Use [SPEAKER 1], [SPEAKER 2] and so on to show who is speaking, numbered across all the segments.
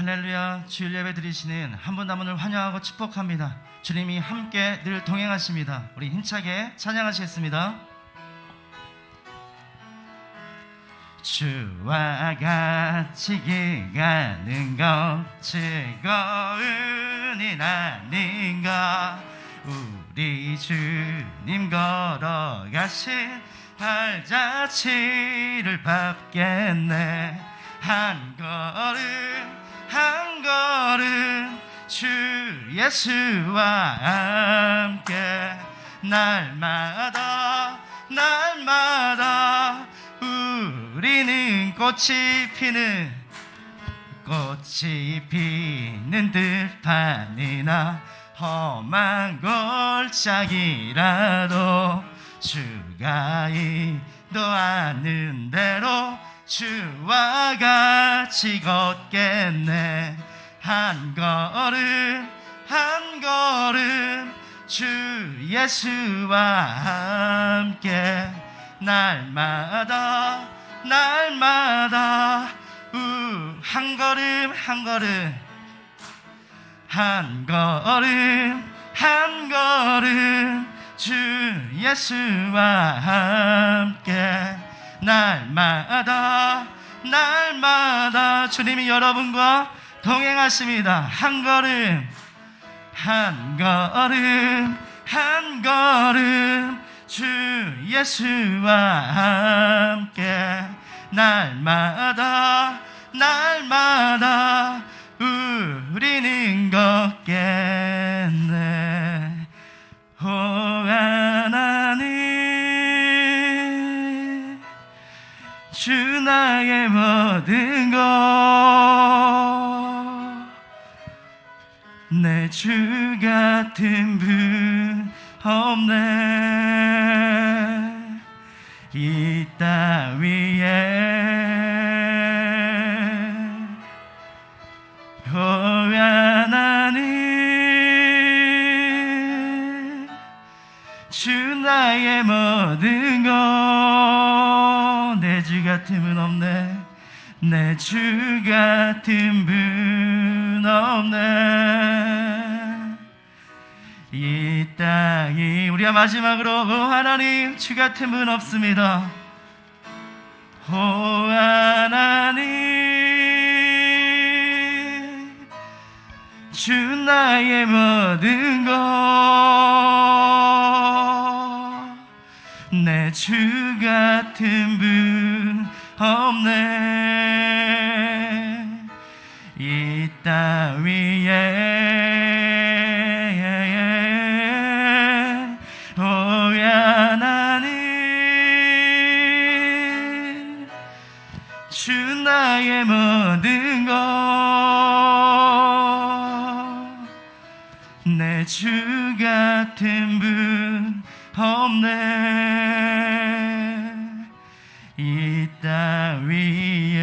[SPEAKER 1] 할렐루야. 주일 예배 드리시는 한 분 한 분을 환영하고 축복합니다. 주님이 함께 늘 동행하십니다. 우리 힘차게 찬양하시겠습니다. 주와 같이 가는 것 즐거운 일 아닌가. 우리 주님 걸어가신 발자취를 밟겠네. 한 걸음 한 걸음 주 예수와 함께 날마다 날마다 우리는 꽃이 피는 들판이나 험한 골짜기라도 주가 인도하는 대로 주와 같이 걷겠네. 한 걸음 한 걸음 주 예수와 함께 날마다 날마다 한 걸음 한 걸음 한 걸음 한 걸음 주 예수와 함께 날마다 날마다 주님이 여러분과 동행하십니다. 한 걸음 한 걸음 한 걸음 주 예수와 함께 날마다 날마다 우리는 걷겠네. 오 하나님 주 나의 모든 것 내 주 같은 분 없네. 이 땅 위에 오 하나님 주 나의 모든 것 내 주 같은 분 없네. 내 주 같은 분 없네. 이 땅이 우리가 마지막으로 오 하나님 주 같은 분 없습니다. 오 하나님 주 나의 모든 것 내 주 같은 분 없네. 이 땅 위에 오 하나님 주 나의 모든 것 내 주 같은 분 없네. 이 땅 위에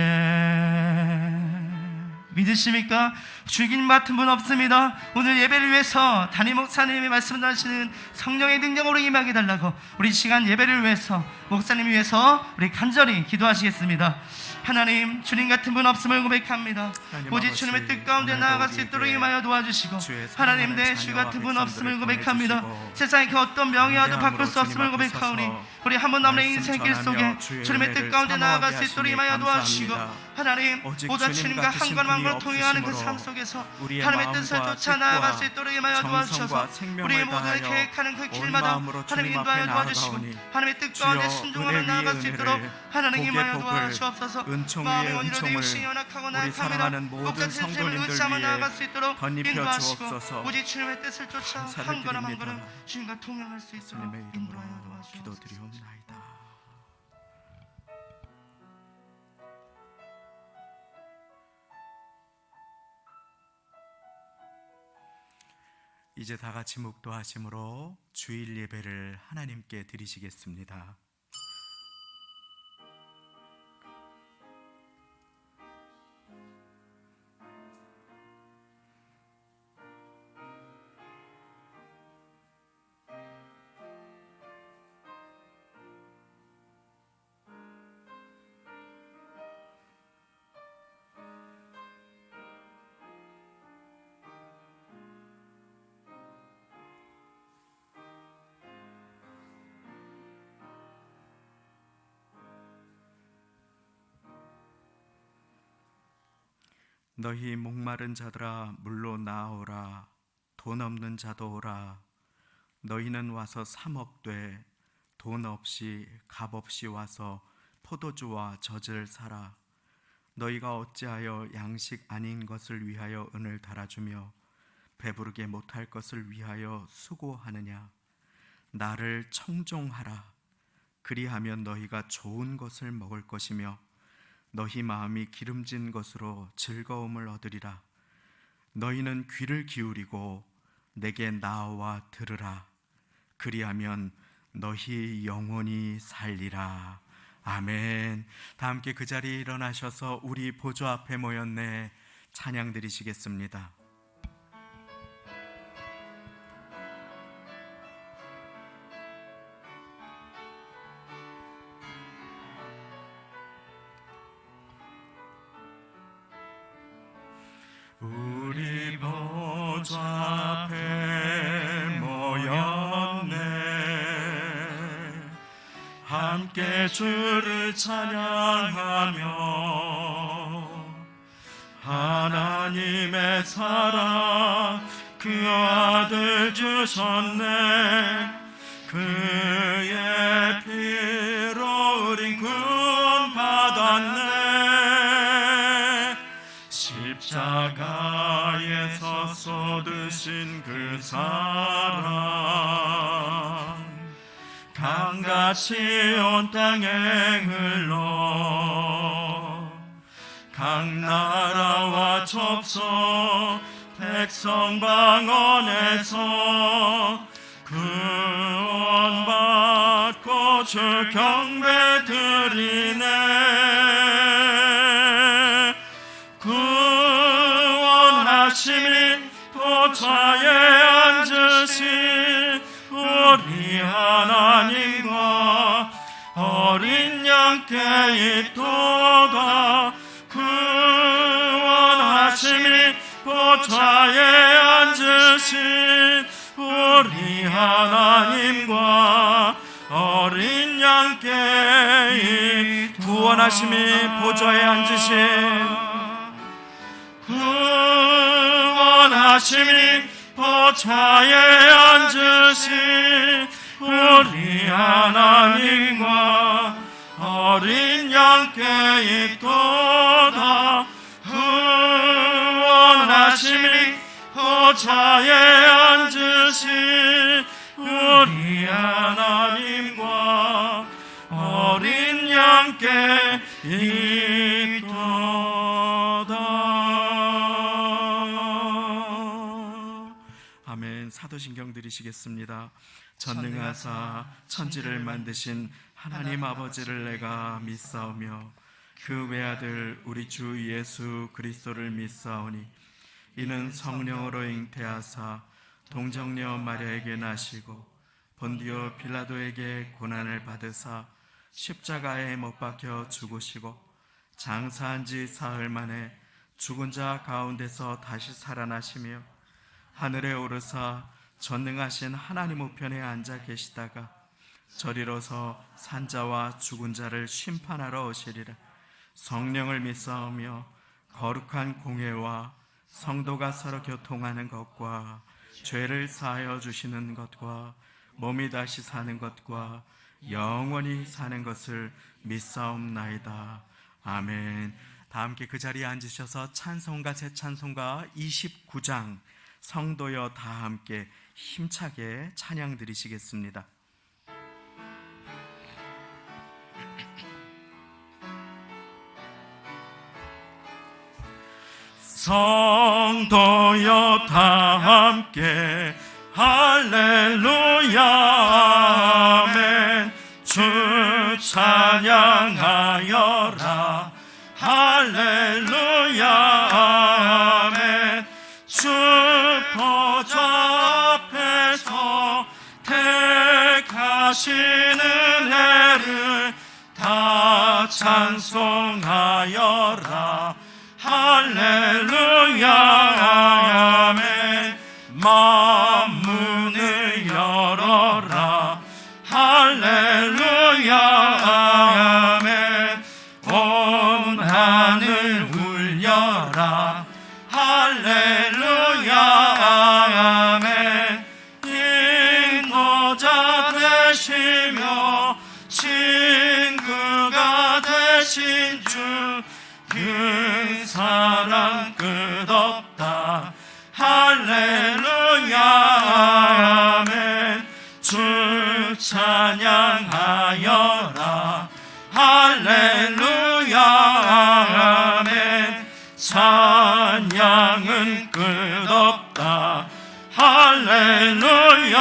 [SPEAKER 1] 믿으십니까? 주님 같은 분 없습니다. 오늘 예배를 위해서 담임 목사님이 말씀하시는 성령의 능력으로 임하게 달라고 우리 시간 예배를 위해서 목사님 위해서 우리 간절히 기도하시겠습니다. 하나님 주님 같은 분 없음을 고백합니다. 오직 주님의 뜻 가운데 나아갈 수 있도록 임하여 도와주시고 하나님 내 주 같은 분 없음을 고백합니다. 세상의 그 어떤 명예와도 바꿀 수 없음을 고백하오니 우리 한 번 남는 인생길 속에 주님의 뜻 가운데 나아갈 수 있도록 임하여 도와주시고 하나님 모두 주님과 한 걸음 한 걸음 통행하는 그 삶 속에서 하나님의 뜻을 쫓아 나아갈 수 있도록 임하여 도와주셔서 우리 모두를 계획하는 그 길마다 하나님 인도하여 도와주시고 하나님의 뜻 가운데 순종하며 나아갈 수 있도록 하나님 임하여 도와주옵소서. 마음의 원이로 내 육신이 연약하고 나약합니다. 목자 선생님을 의지하며 나아갈 수 있도록 인도하시고 오직 주님의 뜻을 쫓아 한 걸음 한 걸음 주님과 동행할 수 있도록 인도하여 도와주옵소서.
[SPEAKER 2] 이제 다 같이 묵도하심으로 주일 예배를 하나님께 드리시겠습니다. 너희 목마른 자들아 물로 나오라. 돈 없는 자도 오라. 너희는 와서 사 먹되 돈 없이 값 없이 와서 포도주와 젖을 사라. 너희가 어찌하여 양식 아닌 것을 위하여 은을 달아주며 배부르게 못할 것을 위하여 수고하느냐. 나를 청종하라. 그리하면 너희가 좋은 것을 먹을 것이며 너희 마음이 기름진 것으로 즐거움을 얻으리라. 너희는 귀를 기울이고 내게 나와 들으라. 그리하면 너희 영혼이 살리라. 아멘. 다 함께 그 자리에 일어나셔서 우리 보좌 앞에 모였네 찬양 드리시겠습니다. 우리 보좌 앞에 모였네. 함께 주를 찬양하며 하나님의 사랑 그 아들 주셨네. 그의 피로 우린 구원 받았네. 십자가에서 쏟으신 그 사랑 강같이 온 땅에 흘러 각 나라와 족속 백성 방언에서 구원받고 주 경배 드리네. 구원하심이 보좌에 앉으신 우리 하나님과 어린 양께 입도가 구원하심이 보좌에 앉으신 우리 하나님과 어린 양께 구원하심이 보좌에 앉으신 구원하심이 보좌에 앉으신 우리 하나님과 어린 양께 입도다. 구원하심이 보좌에 앉으신 우리 하나님과 어린 양께 입도다. 아멘. 사도신경 드리시겠습니다. 전능하사 천지를 만드신 하나님 아버지를 내가 믿사오며 그 외아들 우리 주 예수 그리스도를 믿사오니 이는 성령으로 잉태하사 동정녀 마리아에게 나시고 본디오 빌라도에게 고난을 받으사 십자가에 못 박혀 죽으시고 장사한 지 사흘 만에 죽은 자 가운데서 다시 살아나시며 하늘에 오르사 전능하신 하나님 우편에 앉아 계시다가 저리로서 산자와 죽은 자를 심판하러 오시리라. 성령을 믿사오며 거룩한 공회와 성도가 서로 교통하는 것과 죄를 사하여 주시는 것과 몸이 다시 사는 것과 영원히 사는 것을 믿사옵나이다. 아멘. 다 함께 그 자리에 앉으셔서 찬송가 새 찬송가 29장 성도여 다 함께 힘차게 찬양 드리시겠습니다. 성도여 다 함께 할렐루야 아멘. 주 찬양하여라 할렐루야 아멘. 주 보좌 앞에서 택하시는 은혜를 다 찬송하여라 할렐루야 아멘. 만문을 열어라 할렐루야 아멘. 온 하늘 울려라 주시며 친구가 되신 주 그 사랑 끝없다. 할렐루야 아멘. 주 찬양하여라. 할렐루야 아멘. 찬양은 끝없다. 할렐루야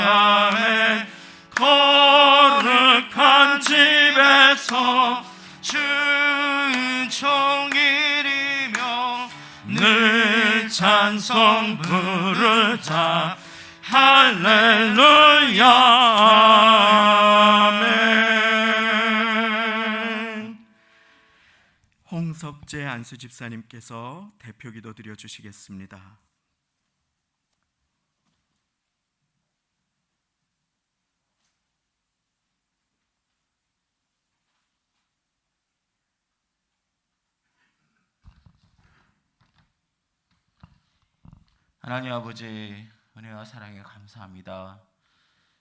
[SPEAKER 2] 아멘. 거룩한 집에서
[SPEAKER 1] 주는 종일이며
[SPEAKER 2] 늘 찬송 부르자. 할렐루야 아멘. 홍석재 안수 집사님께서 대표 기도 드려 주시겠습니다.
[SPEAKER 3] 하나님 아버지, 은혜와 사랑에 감사합니다.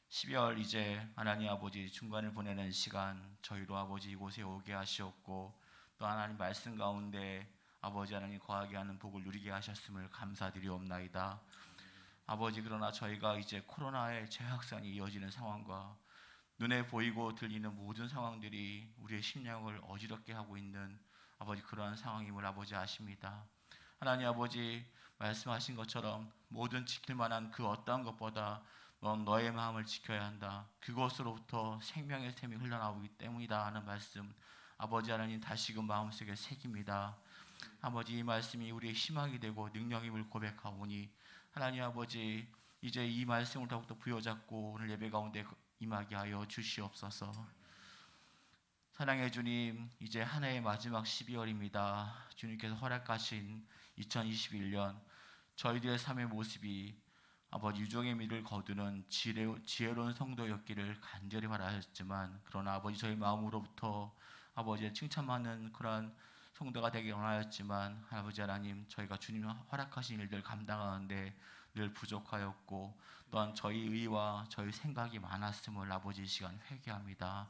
[SPEAKER 3] 12월 이제 하나님 아버지 중간을 보내는 시간, 저희로 아버지 이곳에 오게 하시었고 또 하나님 말씀 가운데 아버지 하나님 거하게 하는 복을 누리게 하셨음을 감사드리옵나이다. 아버지, 그러나 저희가 이제 코로나의 재확산이 이어지는 상황과 눈에 보이고 들리는 모든 상황들이 우리의 심령을 어지럽게 하고 있는 아버지 그러한 상황임을 아버지 아십니다. 하나님 아버지, 말씀하신 것처럼 모든 지킬 만한 그 어떠한 것보다 넌 너의 마음을 지켜야 한다. 그것으로부터 생명의 샘이 흘러나오기 때문이다 하는 말씀, 아버지 하나님 다시금 마음속에 새깁니다. 아버지, 이 말씀이 우리의 희망이 되고 능력임을 고백하오니 하나님 아버지, 이제 이 말씀을 더욱더 부여잡고 오늘 예배 가운데 임하게 하여 주시옵소서. 사랑의 주님, 이제 한 해의 마지막 12월입니다. 주님께서 허락하신 2021년 저희들의 삶의 모습이 아버지 유종의 미를 거두는 지혜로운 성도였기를 간절히 바라셨지만, 그러나 아버지 저희 마음으로부터 아버지의 칭찬받는 그러한 성도가 되기 원하였지만, 아버지 하나님, 저희가 주님 허락하신 일들 감당하는데 늘 부족하였고 또한 저희 의와 저희 생각이 많았음을 아버지 이 시간 회개합니다.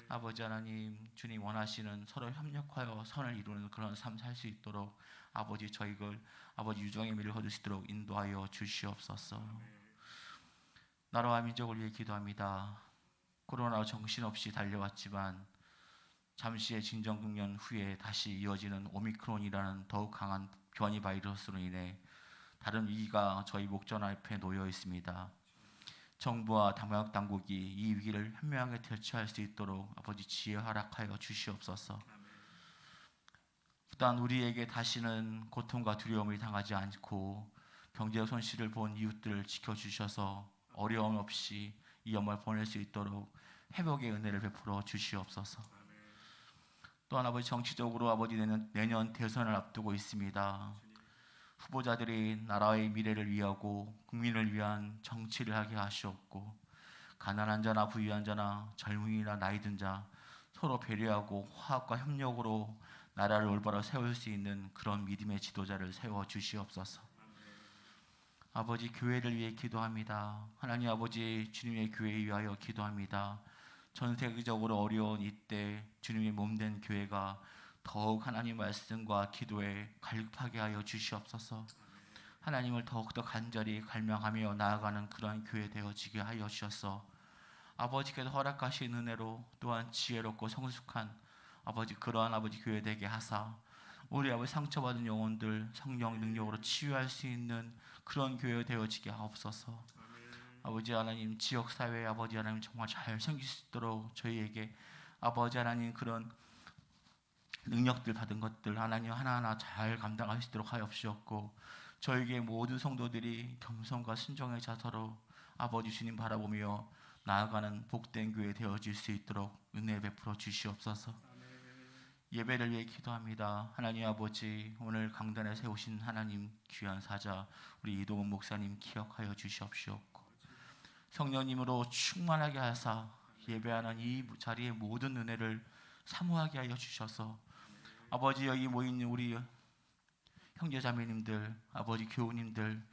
[SPEAKER 3] 아버지 하나님, 주님 원하시는 서로 협력하여 선을 이루는 그런 삶 살 수 있도록 아버지 저희를 아버지 유정의 미를 거둘 수 있도록 인도하여 주시옵소서. 나라와 민족을 위해 기도합니다. 코로나로 정신없이 달려왔지만 잠시의 진정국면 후에 다시 이어지는 오미크론이라는 더욱 강한 변이 바이러스로 인해 다른 위기가 저희 목전 앞에 놓여 있습니다. 정부와 방역 당국이 이 위기를 현명하게 대처할 수 있도록 아버지 지혜 허락하여 주시옵소서. 또한 우리에게 다시는 고통과 두려움을 당하지 않고 경제 손실을 본 이웃들을 지켜주셔서 어려움 없이 이 연말 보낼 수 있도록 회복의 은혜를 베풀어 주시옵소서. 또한 아버지, 정치적으로 아버지 내년 대선을 앞두고 있습니다. 후보자들이 나라의 미래를 위하고 국민을 위한 정치를 하게 하시옵고, 가난한 자나 부유한 자나 젊은이나 나이 든 자 서로 배려하고 화합과 협력으로 나라를 올바로 세울 수 있는 그런 믿음의 지도자를 세워 주시옵소서. 아버지, 교회를 위해 기도합니다. 하나님 아버지, 주님의 교회에 위하여 기도합니다. 전 세계적으로 어려운 이때 주님의 몸된 교회가 더욱 하나님 말씀과 기도에 갈급하게 하여 주시옵소서. 하나님을 더욱더 간절히 갈망하며 나아가는 그러한 교회 되어지게 하여 주셔서 아버지께서 허락하신 은혜로 또한 지혜롭고 성숙한 아버지 그러한 아버지 교회 되게 하사 우리 아버지 상처받은 영혼들 성령 능력으로 치유할 수 있는 그런 교회 되어지게 하옵소서. 아버지 하나님, 지역사회 아버지 하나님 정말 잘 생길 수 있도록 저희에게 아버지 하나님 그런 능력들 받은 것들 하나님 하나하나 잘 감당할 수 있도록 하옵시옵고, 저에게 모든 성도들이 겸손과 순종의 자세로 아버지 주님 바라보며 나아가는 복된 교회 되어질 수 있도록 은혜 베풀어 주시옵소서. 예배를 위해 기도합니다. 하나님 아버지, 오늘 강단에 세우신 하나님 귀한 사자 우리 이동훈 목사님 기억하여 주시옵시옵고, 성령님으로 충만하게 하사 예배하는 이 자리의 모든 은혜를 사모하게 하여 주셔서 아버지, 여기 모인 우리 형제자매님들, 아버지 교우님들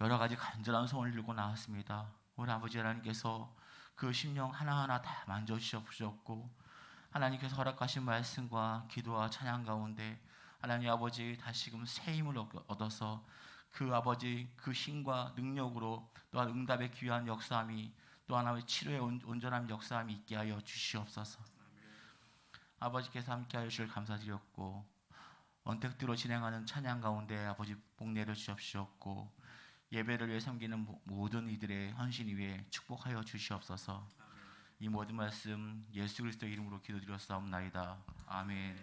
[SPEAKER 3] 여러 가지 간절한 소원을 들고 나왔습니다. 우리 아버지 하나님께서 그 심령 하나하나 다 만져주셨고 하나님께서 허락하신 말씀과 기도와 찬양 가운데 하나님 아버지 다시금 새 힘을 얻어서 그 아버지 그 힘과 능력으로 또한 응답의 귀한 역사함이 또한 아버지 치료의 온전한 역사함이 있게 하여 주시옵소서. 아버지께서 함께하여 주실 감사드렸고 언택트로 진행하는 찬양 가운데 아버지 복 내려 주시옵시었고 예배를 위해 섬기는 모든 이들의 헌신 위에 축복하여 주시옵소서. 이 모든 말씀 예수 그리스도 이름으로 기도드렸사옵나이다. 아멘.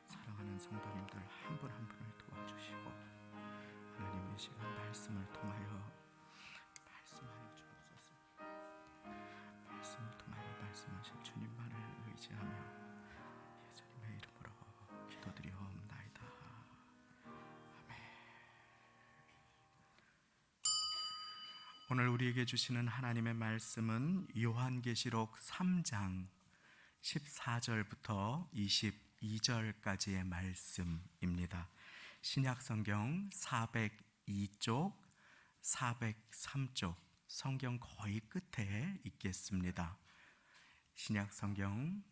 [SPEAKER 2] 사랑하는 성도님들 한 분 한 분을 도와주시고 하나님 이 시간 말씀을 통하여 말씀하여 주옵소서. 말씀을 통하여 말씀하실 주님만을 의지하며 예수님의 이름으로 기도드리옵나이다. 아멘. 오늘 우리에게 주시는 하나님의 말씀은 요한계시록 3장 14절부터 22절까지의 말씀입니다. 신약성경 402쪽, 403쪽 성경 거의 끝에 있겠습니다. 신약성경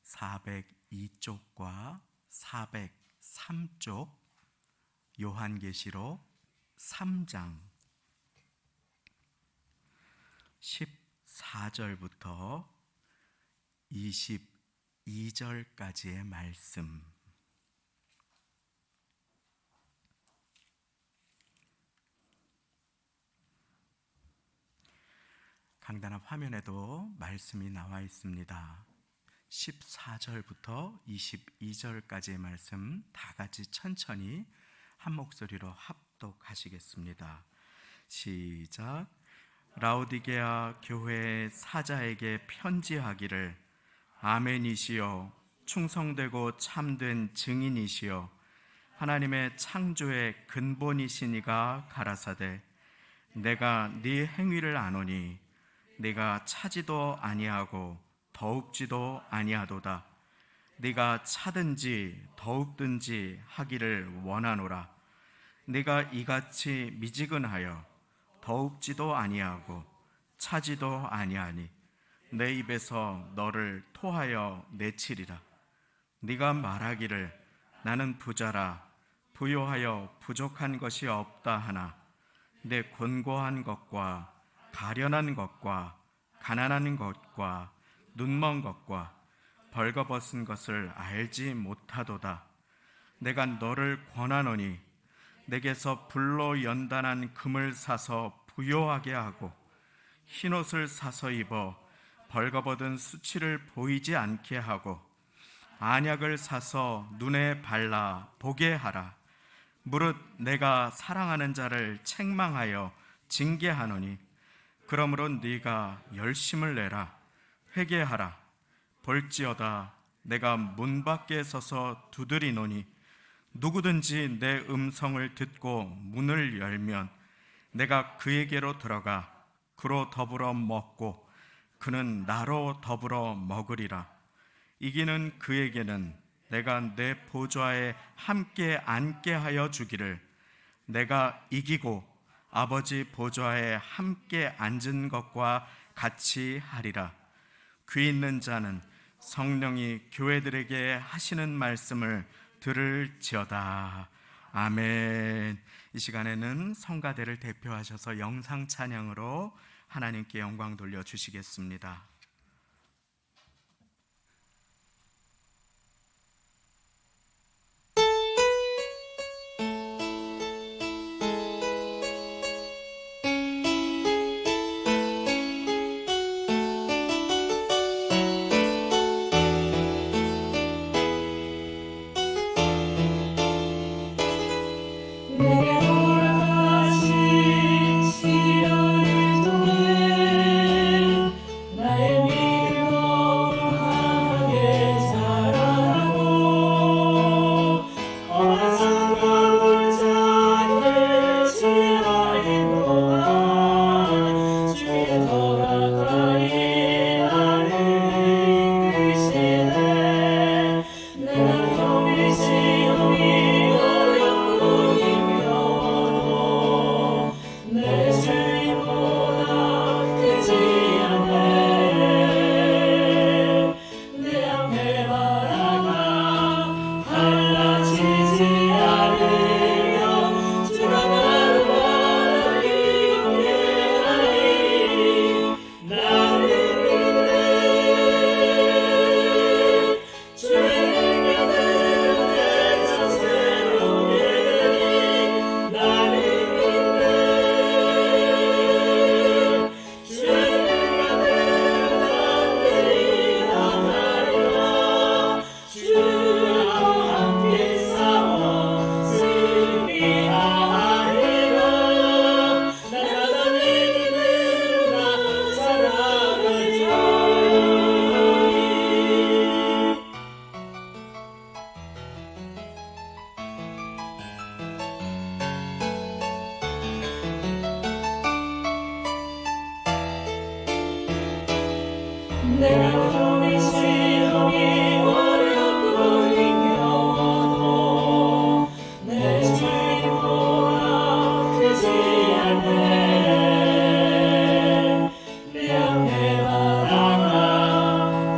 [SPEAKER 2] 402쪽과 403쪽 요한계시록 3장 14절부터 22절까지의 말씀. 강단 앞 화면에도 말씀이 나와 있습니다. 14절부터 22절까지의 말씀 다 같이 천천히 한 목소리로 합독하시겠습니다. 시작. 라오디게아 교회의 사자에게 편지하기를 아멘이시여 충성되고 참된 증인이시여 하나님의 창조의 근본이시니가 가라사대 내가 네 행위를 아노니 네가 차지도 아니하고 더욱지도 아니하도다. 네가 차든지 더욱든지 하기를 원하노라. 네가 이같이 미지근하여 더욱지도 아니하고 차지도 아니하니 내 입에서 너를 토하여 내치리라. 네가 말하기를 나는 부자라 부요하여 부족한 것이 없다 하나 내 곤고한 것과 가련한 것과 가난한 것과 눈먼 것과 벌거벗은 것을 알지 못하도다. 내가 너를 권하노니 내게서 불로 연단한 금을 사서 부요하게 하고 흰옷을 사서 입어 벌거벗은 수치를 보이지 않게 하고 안약을 사서 눈에 발라 보게 하라. 무릇 내가 사랑하는 자를 책망하여 징계하노니 그러므로 네가 열심을 내라. 회개하라. 볼지어다 내가 문 밖에 서서 두드리노니 누구든지 내 음성을 듣고 문을 열면 내가 그에게로 들어가 그로 더불어 먹고 그는 나로 더불어 먹으리라. 이기는 그에게는 내가 내 보좌에 함께 앉게 하여 주기를 내가 이기고 아버지 보좌에 함께 앉은 것과 같이 하리라. 귀 있는 자는 성령이 교회들에게 하시는 말씀을 들을지어다. 아멘. 이 시간에는 성가대를 대표하셔서 영상 찬양으로 하나님께 영광 돌려주시겠습니다.
[SPEAKER 4] 돌아가신 시련을 통해 나의 내가 종이 시험이 어렵고 힘겨워도 내 주님보다 크지 않네. 내 바다가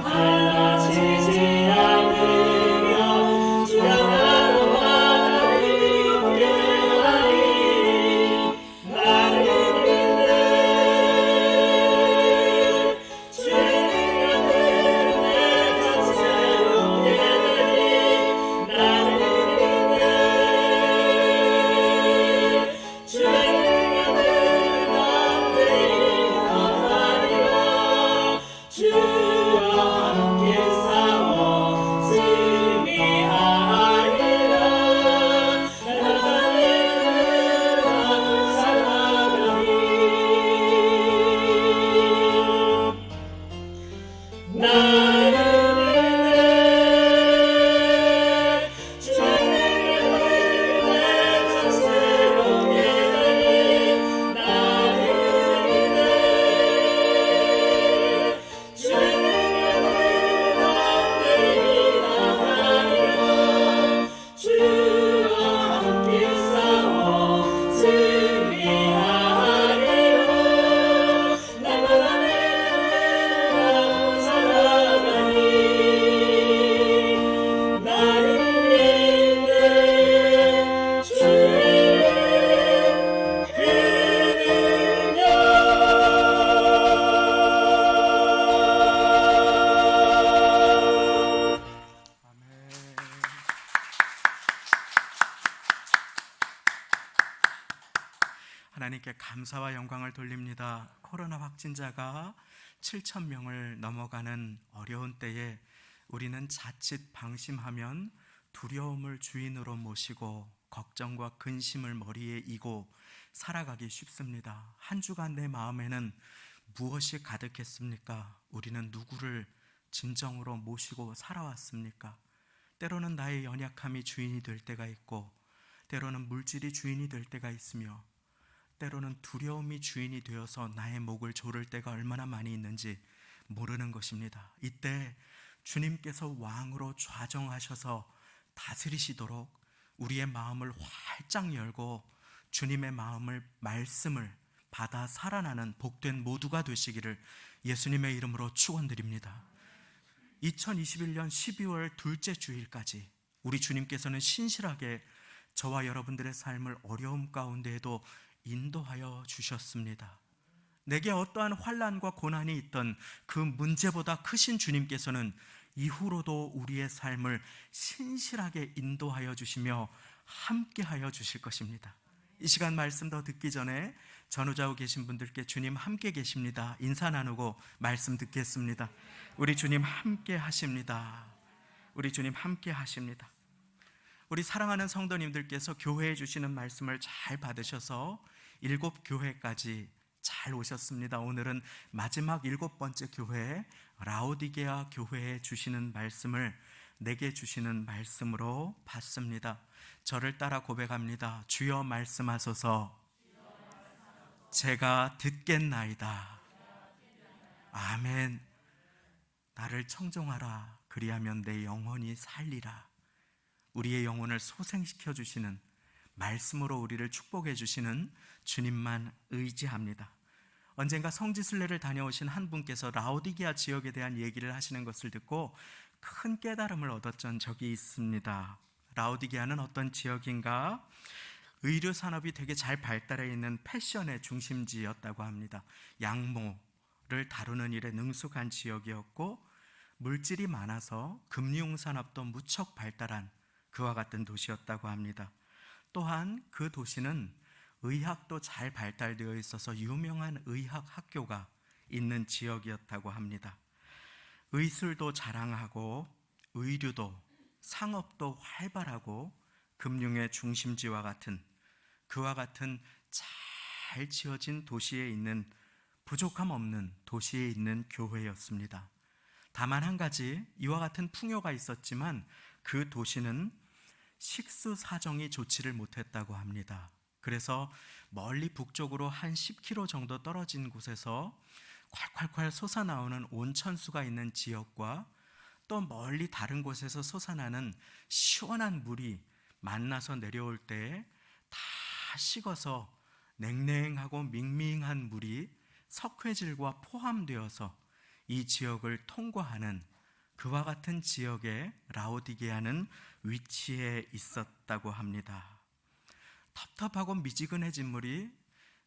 [SPEAKER 4] 갈라지지 않으며 주여 나로 바다를 걷게 하리. 나를 믿네. 주의 능력을 내가 새롭게 되리. 나를 믿네. 주의 능력을 남들이 나가리라. 주와 함께 싸워 승리하리라. 날마다 내 나도 살아가리. 나를 믿네. 주의 능력을 내가 새롭게 되리. 나를 믿네. 주의 능력을 남들이 나가리라. 주와 함께 싸워 승리하리라. 날마다 내 나도 살아가리. 나를 믿네. 주의 그 능력.
[SPEAKER 2] 아멘. 하나님께 감사와 영광을 돌립니다. 코로나 확진자가 7천 명을 넘어가는 어려운 때에 우리는 자칫 방심하면 두려움을 주인으로 모시고 걱정과 근심을 머리에 이고 살아가기 쉽습니다. 한 주간 내 마음에는 무엇이 가득했습니까? 우리는 누구를 진정으로 모시고 살아왔습니까? 때로는 나의 연약함이 주인이 될 때가 있고, 때로는 물질이 주인이 될 때가 있으며, 때로는 두려움이 주인이 되어서 나의 목을 조를 때가 얼마나 많이 있는지 모르는 것입니다. 이때 주님께서 왕으로 좌정하셔서 다스리시도록 우리의 마음을 활짝 열고 주님의 말씀을 받아 살아나는 복된 모두가 되시기를 예수님의 이름으로 축원드립니다. 2021년 12월 둘째 주일까지 우리 주님께서는 신실하게 저와 여러분들의 삶을 어려움 가운데에도 인도하여 주셨습니다. 내게 어떠한 환난과 고난이 있던 그 문제보다 크신 주님께서는 이후로도 우리의 삶을 신실하게 인도하여 주시며 함께하여 주실 것입니다. 이 시간 말씀 더 듣기 전에 전후좌우 계신 분들께 주님 함께 계십니다. 인사 나누고 말씀 듣겠습니다. 우리 주님 함께 하십니다. 우리 주님 함께 하십니다. 우리 사랑하는 성도님들께서 교회에 주시는 말씀을 잘 받으셔서 7교회까지 잘 오셨습니다. 오늘은 마지막 7번째 교회 라오디게아 교회에 주시는 말씀을 내게 주시는 말씀으로 받습니다. 저를 따라 고백합니다. 주여 말씀하소서. 제가 듣겠나이다. 아멘. 나를 청종하라. 그리하면 내 영혼이 살리라. 우리의 영혼을 소생시켜 주시는 말씀으로 우리를 축복해 주시는 주님만 의지합니다. 언젠가 성지순례를 다녀오신 한 분께서 라오디게아 지역에 대한 얘기를 하시는 것을 듣고 큰 깨달음을 얻었던 적이 있습니다. 라오디게아는 어떤 지역인가? 의류 산업이 되게 잘 발달해 있는 패션의 중심지였다고 합니다. 양모를 다루는 일에 능숙한 지역이었고, 물질이 많아서 금융산업도 무척 발달한 그와 같은 도시였다고 합니다. 또한 그 도시는 의학도 잘 발달되어 있어서 유명한 의학 학교가 있는 지역이었다고 합니다. 의술도 자랑하고 의류도 상업도 활발하고 금융의 중심지와 같은 그와 같은 잘 지어진 도시에 있는 부족함 없는 도시에 있는 교회였습니다. 다만 한 가지 이와 같은 풍요가 있었지만 그 도시는 식수 사정이 좋지를 못했다고 합니다. 그래서 멀리 북쪽으로 한 10km 정도 떨어진 곳에서 콸콸콸 솟아나오는 온천수가 있는 지역과 또 멀리 다른 곳에서 솟아나는 시원한 물이 만나서 내려올 때 다 식어서 냉랭하고 밍밍한 물이 석회질과 포함되어서 이 지역을 통과하는 그와 같은 지역에 라오디게아는 위치해 있었다고 합니다. 텁텁하고 미지근해진 물이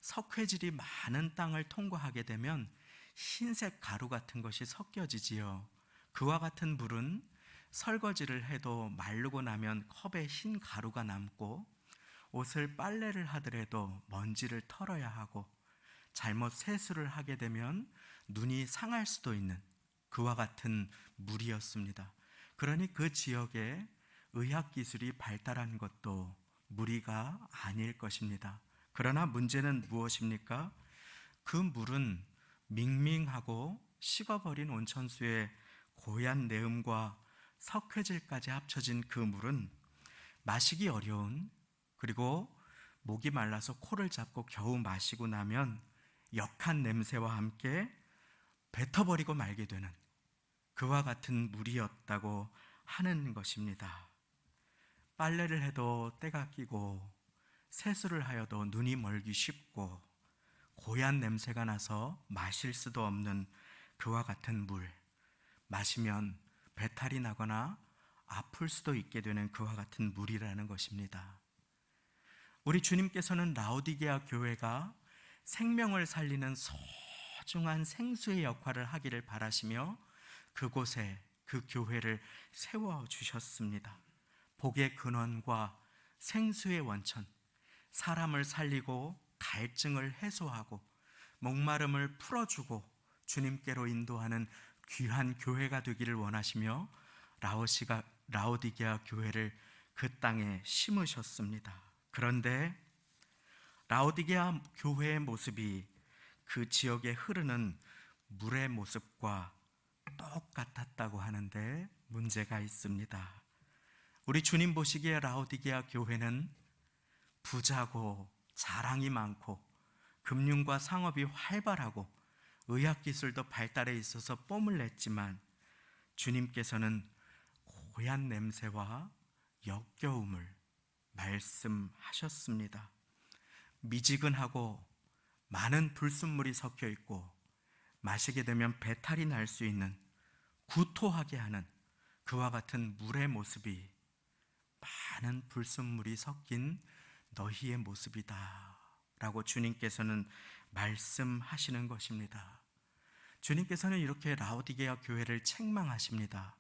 [SPEAKER 2] 석회질이 많은 땅을 통과하게 되면 흰색 가루 같은 것이 섞여지지요. 그와 같은 물은 설거지를 해도 마르고 나면 컵에 흰 가루가 남고, 옷을 빨래를 하더라도 먼지를 털어야 하고, 잘못 세수를 하게 되면 눈이 상할 수도 있는 그와 같은 물이었습니다. 그러니 그 지역에 의학기술이 발달한 것도 무리가 아닐 것입니다. 그러나 문제는 무엇입니까? 그 물은 밍밍하고 식어버린 온천수의 고얀 내음과 석회질까지 합쳐진 그 물은 마시기 어려운, 그리고 목이 말라서 코를 잡고 겨우 마시고 나면 역한 냄새와 함께 뱉어버리고 말게 되는 그와 같은 물이었다고 하는 것입니다. 빨래를 해도 때가 끼고 세수를 하여도 눈이 멀기 쉽고 고얀 냄새가 나서 마실 수도 없는 그와 같은 물, 마시면 배탈이 나거나 아플 수도 있게 되는 그와 같은 물이라는 것입니다. 우리 주님께서는 라오디게아 교회가 생명을 살리는 소중한 생수의 역할을 하기를 바라시며 그곳에 그 교회를 세워주셨습니다. 복의 근원과 생수의 원천, 사람을 살리고 갈증을 해소하고 목마름을 풀어주고 주님께로 인도하는 귀한 교회가 되기를 원하시며 라오디게아 교회를 그 땅에 심으셨습니다. 그런데 라오디게아 교회의 모습이 그 지역에 흐르는 물의 모습과 똑같았다고 하는데 문제가 있습니다. 우리 주님 보시기에 라오디게아 교회는 부자고 자랑이 많고 금융과 상업이 활발하고 의학기술도 발달해 있어서 뽐을 냈지만 주님께서는 고얀 냄새와 역겨움을 말씀하셨습니다. 미지근하고 많은 불순물이 섞여 있고 마시게 되면 배탈이 날 수 있는, 구토하게 하는 그와 같은 물의 모습이 많은 불순물이 섞인 너희의 모습이다 라고 주님께서는 말씀하시는 것입니다. 주님께서는 이렇게 라오디게아 교회를 책망하십니다.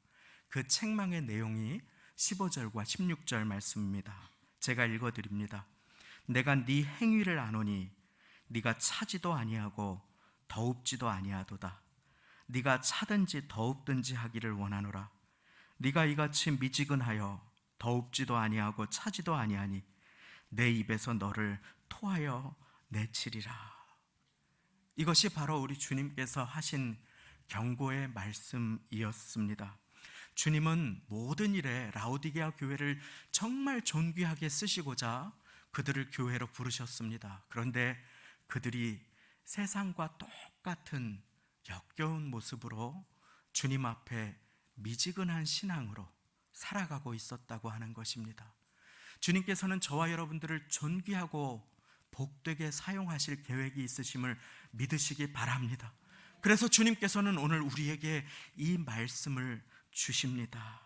[SPEAKER 2] 그 책망의 내용이 15절과 16절 말씀입니다. 제가 읽어드립니다. 내가 네 행위를 아노니 네가 차지도 아니하고 더웁지도 아니하도다. 네가 차든지 더웁든지 하기를 원하노라. 네가 이같이 미지근하여 더웁지도 아니하고 차지도 아니하니 내 입에서 너를 토하여 내치리라. 이것이 바로 우리 주님께서 하신 경고의 말씀이었습니다. 주님은 모든 일에 라오디게아 교회를 정말 존귀하게 쓰시고자 그들을 교회로 부르셨습니다. 그런데 그들이 세상과 똑같은 역겨운 모습으로 주님 앞에 미지근한 신앙으로 살아가고 있었다고 하는 것입니다. 주님께서는 저와 여러분들을 존귀하고 복되게 사용하실 계획이 있으심을 믿으시기 바랍니다. 그래서 주님께서는 오늘 우리에게 이 말씀을 주십니다.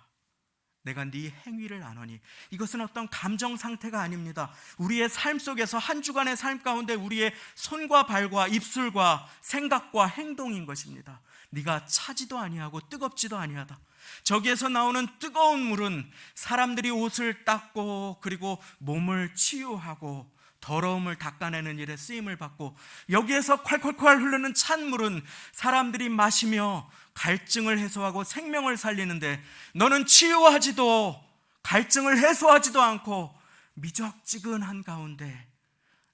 [SPEAKER 2] 내가 네 행위를 아노니, 이것은 어떤 감정 상태가 아닙니다. 우리의 삶 속에서 한 주간의 삶 가운데 우리의 손과 발과 입술과 생각과 행동인 것입니다. 네가 차지도 아니하고 뜨겁지도 아니하다. 저기에서 나오는 뜨거운 물은 사람들이 옷을 닦고 그리고 몸을 치유하고 더러움을 닦아내는 일에 쓰임을 받고, 여기에서 콸콸콸 흐르는 찬물은 사람들이 마시며 갈증을 해소하고 생명을 살리는데 너는 치유하지도 갈증을 해소하지도 않고 미적지근한 가운데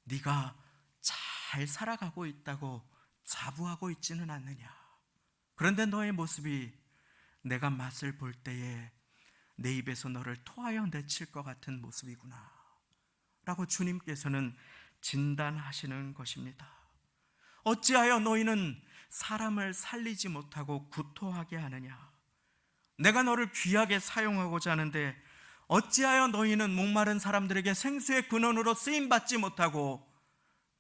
[SPEAKER 2] 네가 잘 살아가고 있다고 자부하고 있지는 않느냐. 그런데 너의 모습이 내가 맛을 볼 때에 내 입에서 너를 토하여 내칠 것 같은 모습이구나 라고 주님께서는 진단하시는 것입니다. 어찌하여 너희는 사람을 살리지 못하고 구토하게 하느냐? 내가 너를 귀하게 사용하고자 하는데 어찌하여 너희는 목마른 사람들에게 생수의 근원으로 쓰임받지 못하고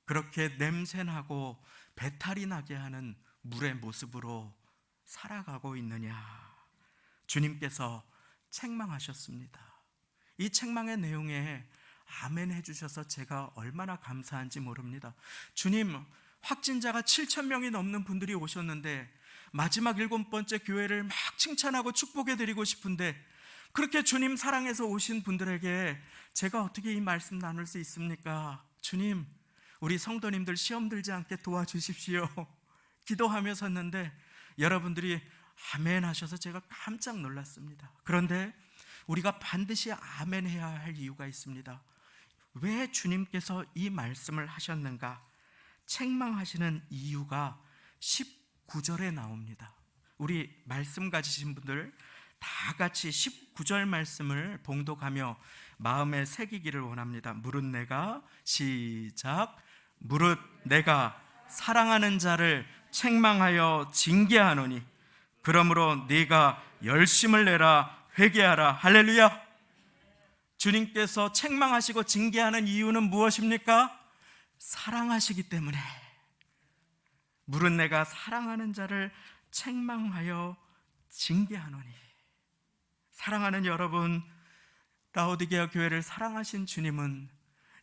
[SPEAKER 2] 그렇게 냄새나고 배탈이 나게 하는 물의 모습으로 살아가고 있느냐? 주님께서 책망하셨습니다. 이 책망의 내용에 아멘 해주셔서 제가 얼마나 감사한지 모릅니다. 주님, 확진자가 7,000명이 넘는 분들이 오셨는데 마지막 7번째 교회를 막 칭찬하고 축복해드리고 싶은데 그렇게 주님 사랑해서 오신 분들에게 제가 어떻게 이 말씀 나눌 수 있습니까? 주님, 우리 성도님들 시험 들지 않게 도와주십시오. 기도하며 섰는데 여러분들이 아멘 하셔서 제가 깜짝 놀랐습니다. 그런데 우리가 반드시 아멘 해야 할 이유가 있습니다. 왜 주님께서 이 말씀을 하셨는가? 책망하시는 이유가 19절에 나옵니다. 우리 말씀 가지신 분들 다 같이 19절 말씀을 봉독하며 마음에 새기기를 원합니다. 무릇 내가 시작. 무릇 내가 사랑하는 자를 책망하여 징계하노니 그러므로 네가 열심을 내라 회개하라. 할렐루야. 주님께서 책망하시고 징계하는 이유는 무엇입니까? 사랑하시기 때문에. 무릇 내가 사랑하는 자를 책망하여 징계하노니. 사랑하는 여러분, 라오디게아 교회를 사랑하신 주님은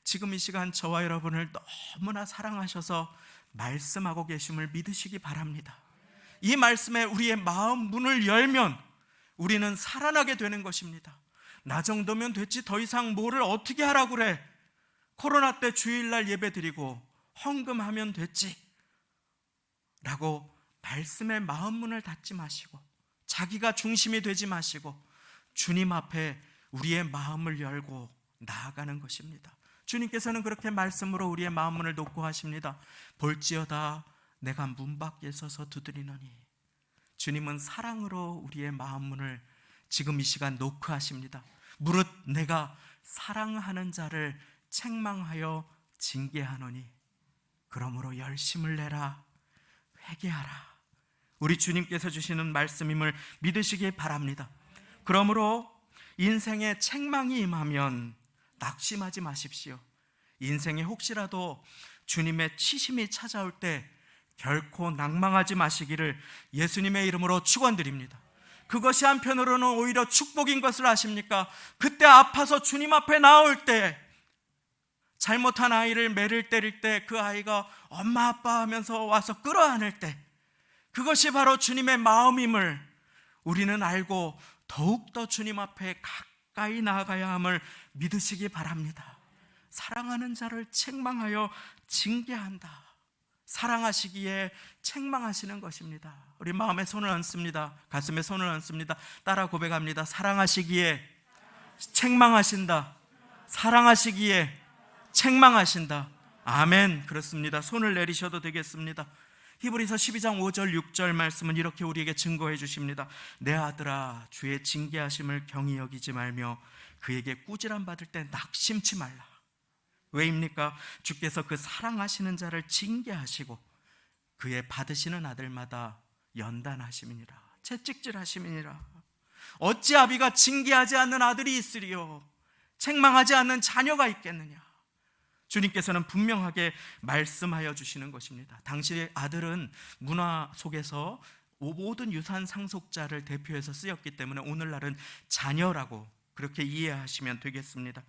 [SPEAKER 2] 지금 이 시간 저와 여러분을 너무나 사랑하셔서 말씀하고 계심을 믿으시기 바랍니다. 이 말씀에 우리의 마음 문을 열면 우리는 살아나게 되는 것입니다. 나 정도면 됐지 더 이상 뭐를 어떻게 하라고 그래. 코로나 때 주일날 예배 드리고 헌금하면 됐지 라고 말씀의 마음 문을 닫지 마시고 자기가 중심이 되지 마시고 주님 앞에 우리의 마음을 열고 나아가는 것입니다. 주님께서는 그렇게 말씀으로 우리의 마음 문을 놓고 하십니다. 볼지어다 내가 문 밖에 서서 두드리노니. 주님은 사랑으로 우리의 마음 문을 지금 이 시간 놓고 하십니다. 무릇 내가 사랑하는 자를 책망하여 징계하노니 그러므로 열심을 내라 회개하라. 우리 주님께서 주시는 말씀임을 믿으시기 바랍니다. 그러므로 인생에 책망이 임하면 낙심하지 마십시오. 인생에 혹시라도 주님의 치심이 찾아올 때 결코 낭망하지 마시기를 예수님의 이름으로 축원드립니다. 그것이 한편으로는 오히려 축복인 것을 아십니까? 그때 아파서 주님 앞에 나올 때, 잘못한 아이를 매를 때릴 때 그 아이가 엄마 아빠 하면서 와서 끌어안을 때, 그것이 바로 주님의 마음임을 우리는 알고 더욱더 주님 앞에 가까이 나아가야 함을 믿으시기 바랍니다. 사랑하는 자를 책망하여 징계한다. 사랑하시기에 책망하시는 것입니다. 우리 마음에 손을 얹습니다. 가슴에 손을 얹습니다. 따라 고백합니다. 사랑하시기에 책망하신다. 사랑하시기에 책망하신다. 아멘. 그렇습니다. 손을 내리셔도 되겠습니다. 히브리서 12장 5절 6절 말씀은 이렇게 우리에게 증거해 주십니다. 내 아들아 주의 징계하심을 경히 여기지 말며 그에게 꾸지람 받을 때 낙심치 말라. 왜입니까? 주께서 그 사랑하시는 자를 징계하시고 그의 받으시는 아들마다 연단하심이니라. 채찍질하심이니라. 어찌 아비가 징계하지 않는 아들이 있으리요 책망하지 않는 자녀가 있겠느냐. 주님께서는 분명하게 말씀하여 주시는 것입니다. 당시의 아들은 문화 속에서 모든 유산 상속자를 대표해서 쓰였기 때문에 오늘날은 자녀라고 그렇게 이해하시면 되겠습니다.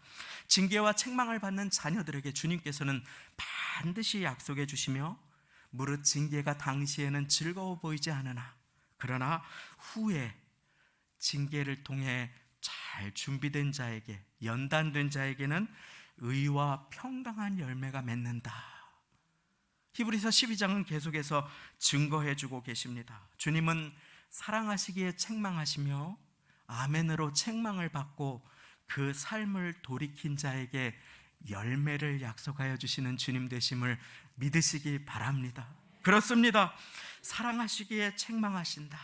[SPEAKER 2] 징계와 책망을 받는 자녀들에게 주님께서는 반드시 약속해 주시며 무릇 징계가 당시에는 즐거워 보이지 않으나 그러나 후에 징계를 통해 잘 준비된 자에게 연단된 자에게는 의와 평강한 열매가 맺는다. 히브리서 12장은 계속해서 증거해 주고 계십니다. 주님은 사랑하시기에 책망하시며 아멘으로 책망을 받고 그 삶을 돌이킨 자에게 열매를 약속하여 주시는 주님 되심을 믿으시기 바랍니다. 그렇습니다. 사랑하시기에 책망하신다.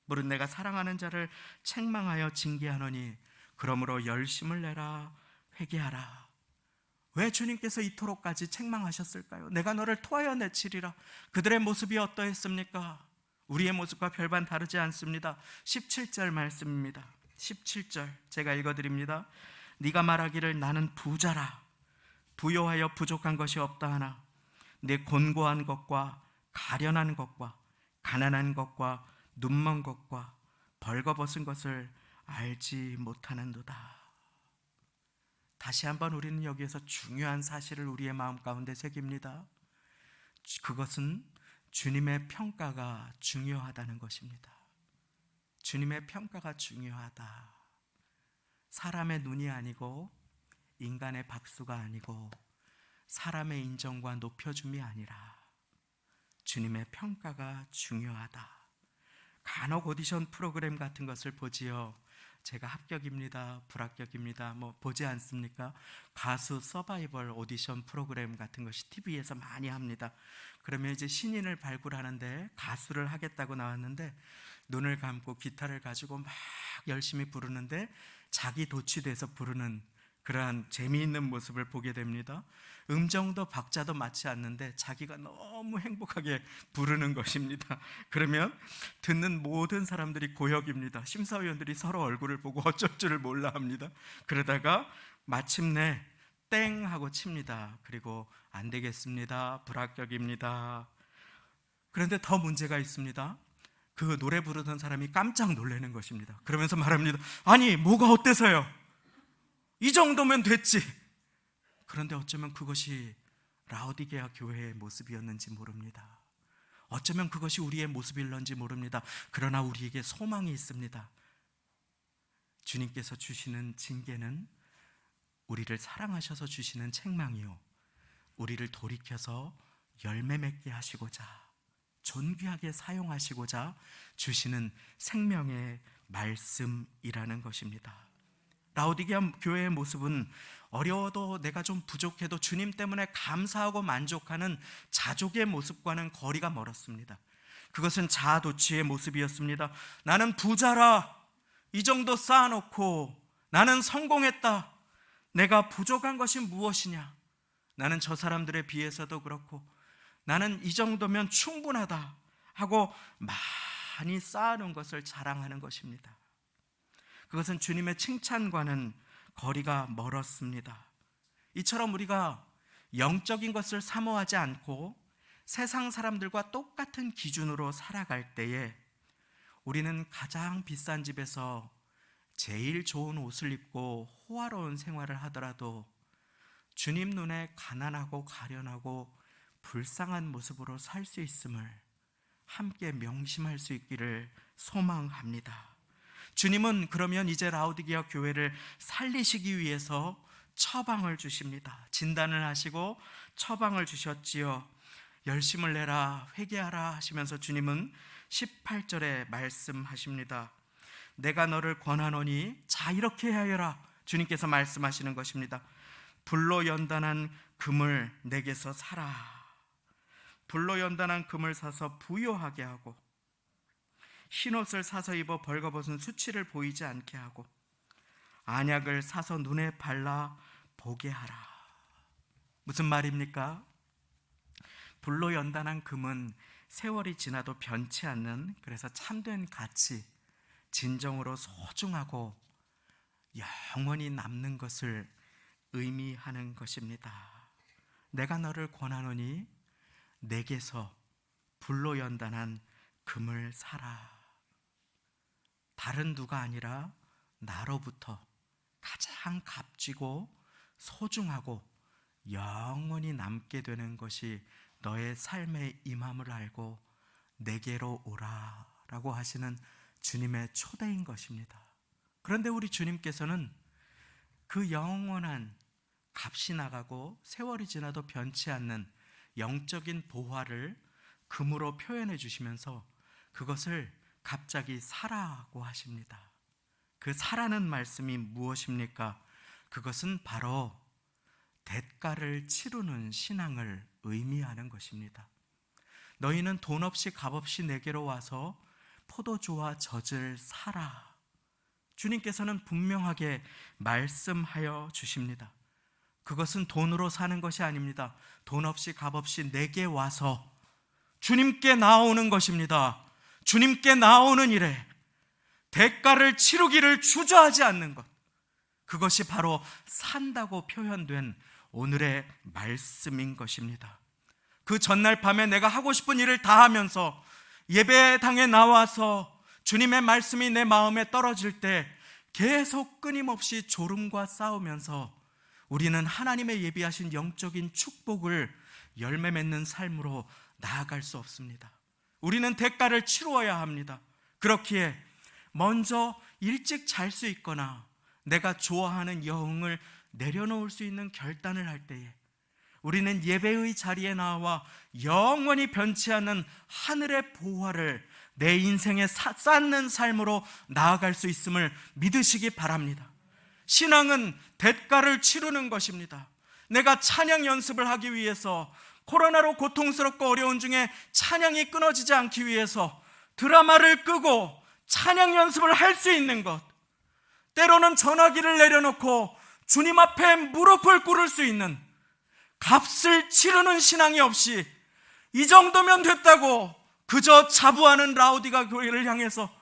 [SPEAKER 2] 무릇 내가 사랑하는 자를 책망하여 징계하노니 그러므로 열심을 내라 회개하라. 왜 주님께서 이토록까지 책망하셨을까요? 내가 너를 토하여 내치리라. 그들의 모습이 어떠했습니까? 우리의 모습과 별반 다르지 않습니다. 17절 말씀입니다. 17절 제가 읽어드립니다. 네가 말하기를 나는 부자라. 부요하여 부족한 것이 없다 하나 내 곤고한 것과 가련한 것과 가난한 것과 눈먼 것과 벌거벗은 것을 알지 못하는도다. 다시 한번 우리는 여기에서 중요한 사실을 우리의 마음 가운데 새깁니다. 그것은 주님의 평가가 중요하다는 것입니다. 주님의 평가가 중요하다. 사람의 눈이 아니고 인간의 박수가 아니고 사람의 인정과 높여줌이 아니라 주님의 평가가 중요하다. 간혹 오디션 프로그램 같은 것을 보지요. 제가 합격입니다, 불합격입니다, 보지 않습니까? 가수 서바이벌 오디션 프로그램 같은 것이 TV에서 많이 합니다. 그러면 이제 신인을 발굴하는데 가수를 하겠다고 나왔는데 눈을 감고 기타를 가지고 막 열심히 부르는데 자기 도취돼서 부르는 그러한 재미있는 모습을 보게 됩니다. 음정도 박자도 맞지 않는데 자기가 너무 행복하게 부르는 것입니다. 그러면 듣는 모든 사람들이 고역입니다. 심사위원들이 서로 얼굴을 보고 어쩔 줄을 몰라 합니다. 그러다가 마침내 땡 하고 칩니다. 그리고 안 되겠습니다, 불합격입니다. 그런데 더 문제가 있습니다. 그 노래 부르던 사람이 깜짝 놀라는 것입니다. 그러면서 말합니다. 아니 뭐가 어때서요? 이 정도면 됐지. 그런데 어쩌면 그것이 라오디게아 교회의 모습이었는지 모릅니다. 어쩌면 그것이 우리의 모습일런지 모릅니다. 그러나 우리에게 소망이 있습니다. 주님께서 주시는 징계는 우리를 사랑하셔서 주시는 책망이요, 우리를 돌이켜서 열매 맺게 하시고자 존귀하게 사용하시고자 주시는 생명의 말씀이라는 것입니다. 라오디게아 교회의 모습은 어려워도 내가 좀 부족해도 주님 때문에 감사하고 만족하는 자족의 모습과는 거리가 멀었습니다. 그것은 자아도취의 모습이었습니다. 나는 부자라. 이 정도 쌓아놓고 나는 성공했다. 내가 부족한 것이 무엇이냐? 나는 저 사람들에 비해서도 그렇고 나는 이 정도면 충분하다 하고 많이 쌓아놓은 것을 자랑하는 것입니다. 그것은 주님의 칭찬과는 거리가 멀었습니다. 이처럼 우리가 영적인 것을 사모하지 않고 세상 사람들과 똑같은 기준으로 살아갈 때에 우리는 가장 비싼 집에서 제일 좋은 옷을 입고 호화로운 생활을 하더라도 주님 눈에 가난하고 가련하고 불쌍한 모습으로 살 수 있음을 함께 명심할 수 있기를 소망합니다. 주님은 그러면 이제 라오디게아 교회를 살리시기 위해서 처방을 주십니다. 진단을 하시고 처방을 주셨지요. 열심을 내라, 회개하라 하시면서 주님은 18절에 말씀하십니다. 내가 너를 권하노니 자 이렇게 하여라. 주님께서 말씀하시는 것입니다. 불로 연단한 금을 내게서 사라. 불로 연단한 금을 사서 부요하게 하고 흰옷을 사서 입어 벌거벗은 수치를 보이지 않게 하고 안약을 사서 눈에 발라 보게 하라. 무슨 말입니까? 불로 연단한 금은 세월이 지나도 변치 않는, 그래서 참된 가치, 진정으로 소중하고 영원히 남는 것을 의미하는 것입니다. 내가 너를 권하노니 내게서 불로 연단한 금을 사라. 다른 누가 아니라 나로부터 가장 값지고 소중하고 영원히 남게 되는 것이 너의 삶의 임함을 알고 내게로 오라 라고 하시는 주님의 초대인 것입니다. 그런데 우리 주님께서는 그 영원한 값이 나가고 세월이 지나도 변치 않는 영적인 보화를 금으로 표현해 주시면서 그것을 갑자기 사라고 하십니다. 그 사라는 말씀이 무엇입니까? 그것은 바로 대가를 치르는 신앙을 의미하는 것입니다. 너희는 돈 없이 값 없이 내게로 와서 포도주와 젖을 사라. 주님께서는 분명하게 말씀하여 주십니다. 그것은 돈으로 사는 것이 아닙니다. 돈 없이 값 없이 내게 와서 주님께 나오는 것입니다. 주님께 나오는 일에 대가를 치르기를 주저하지 않는 것, 그것이 바로 산다고 표현된 오늘의 말씀인 것입니다. 그 전날 밤에 내가 하고 싶은 일을 다 하면서 예배당에 나와서 주님의 말씀이 내 마음에 떨어질 때 계속 끊임없이 졸음과 싸우면서 우리는 하나님의 예비하신 영적인 축복을 열매 맺는 삶으로 나아갈 수 없습니다. 우리는 대가를 치루어야 합니다. 그렇기에 먼저 일찍 잘 수 있거나 내가 좋아하는 여흥을 내려놓을 수 있는 결단을 할 때에 우리는 예배의 자리에 나와 영원히 변치 않는 하늘의 보화를 내 인생에 쌓는 삶으로 나아갈 수 있음을 믿으시기 바랍니다. 신앙은 대가를 치르는 것입니다. 내가 찬양 연습을 하기 위해서 코로나로 고통스럽고 어려운 중에 찬양이 끊어지지 않기 위해서 드라마를 끄고 찬양 연습을 할 수 있는 것, 때로는 전화기를 내려놓고 주님 앞에 무릎을 꿇을 수 있는 값을 치르는 신앙이 없이 이 정도면 됐다고 그저 자부하는 라우디가 교회를 향해서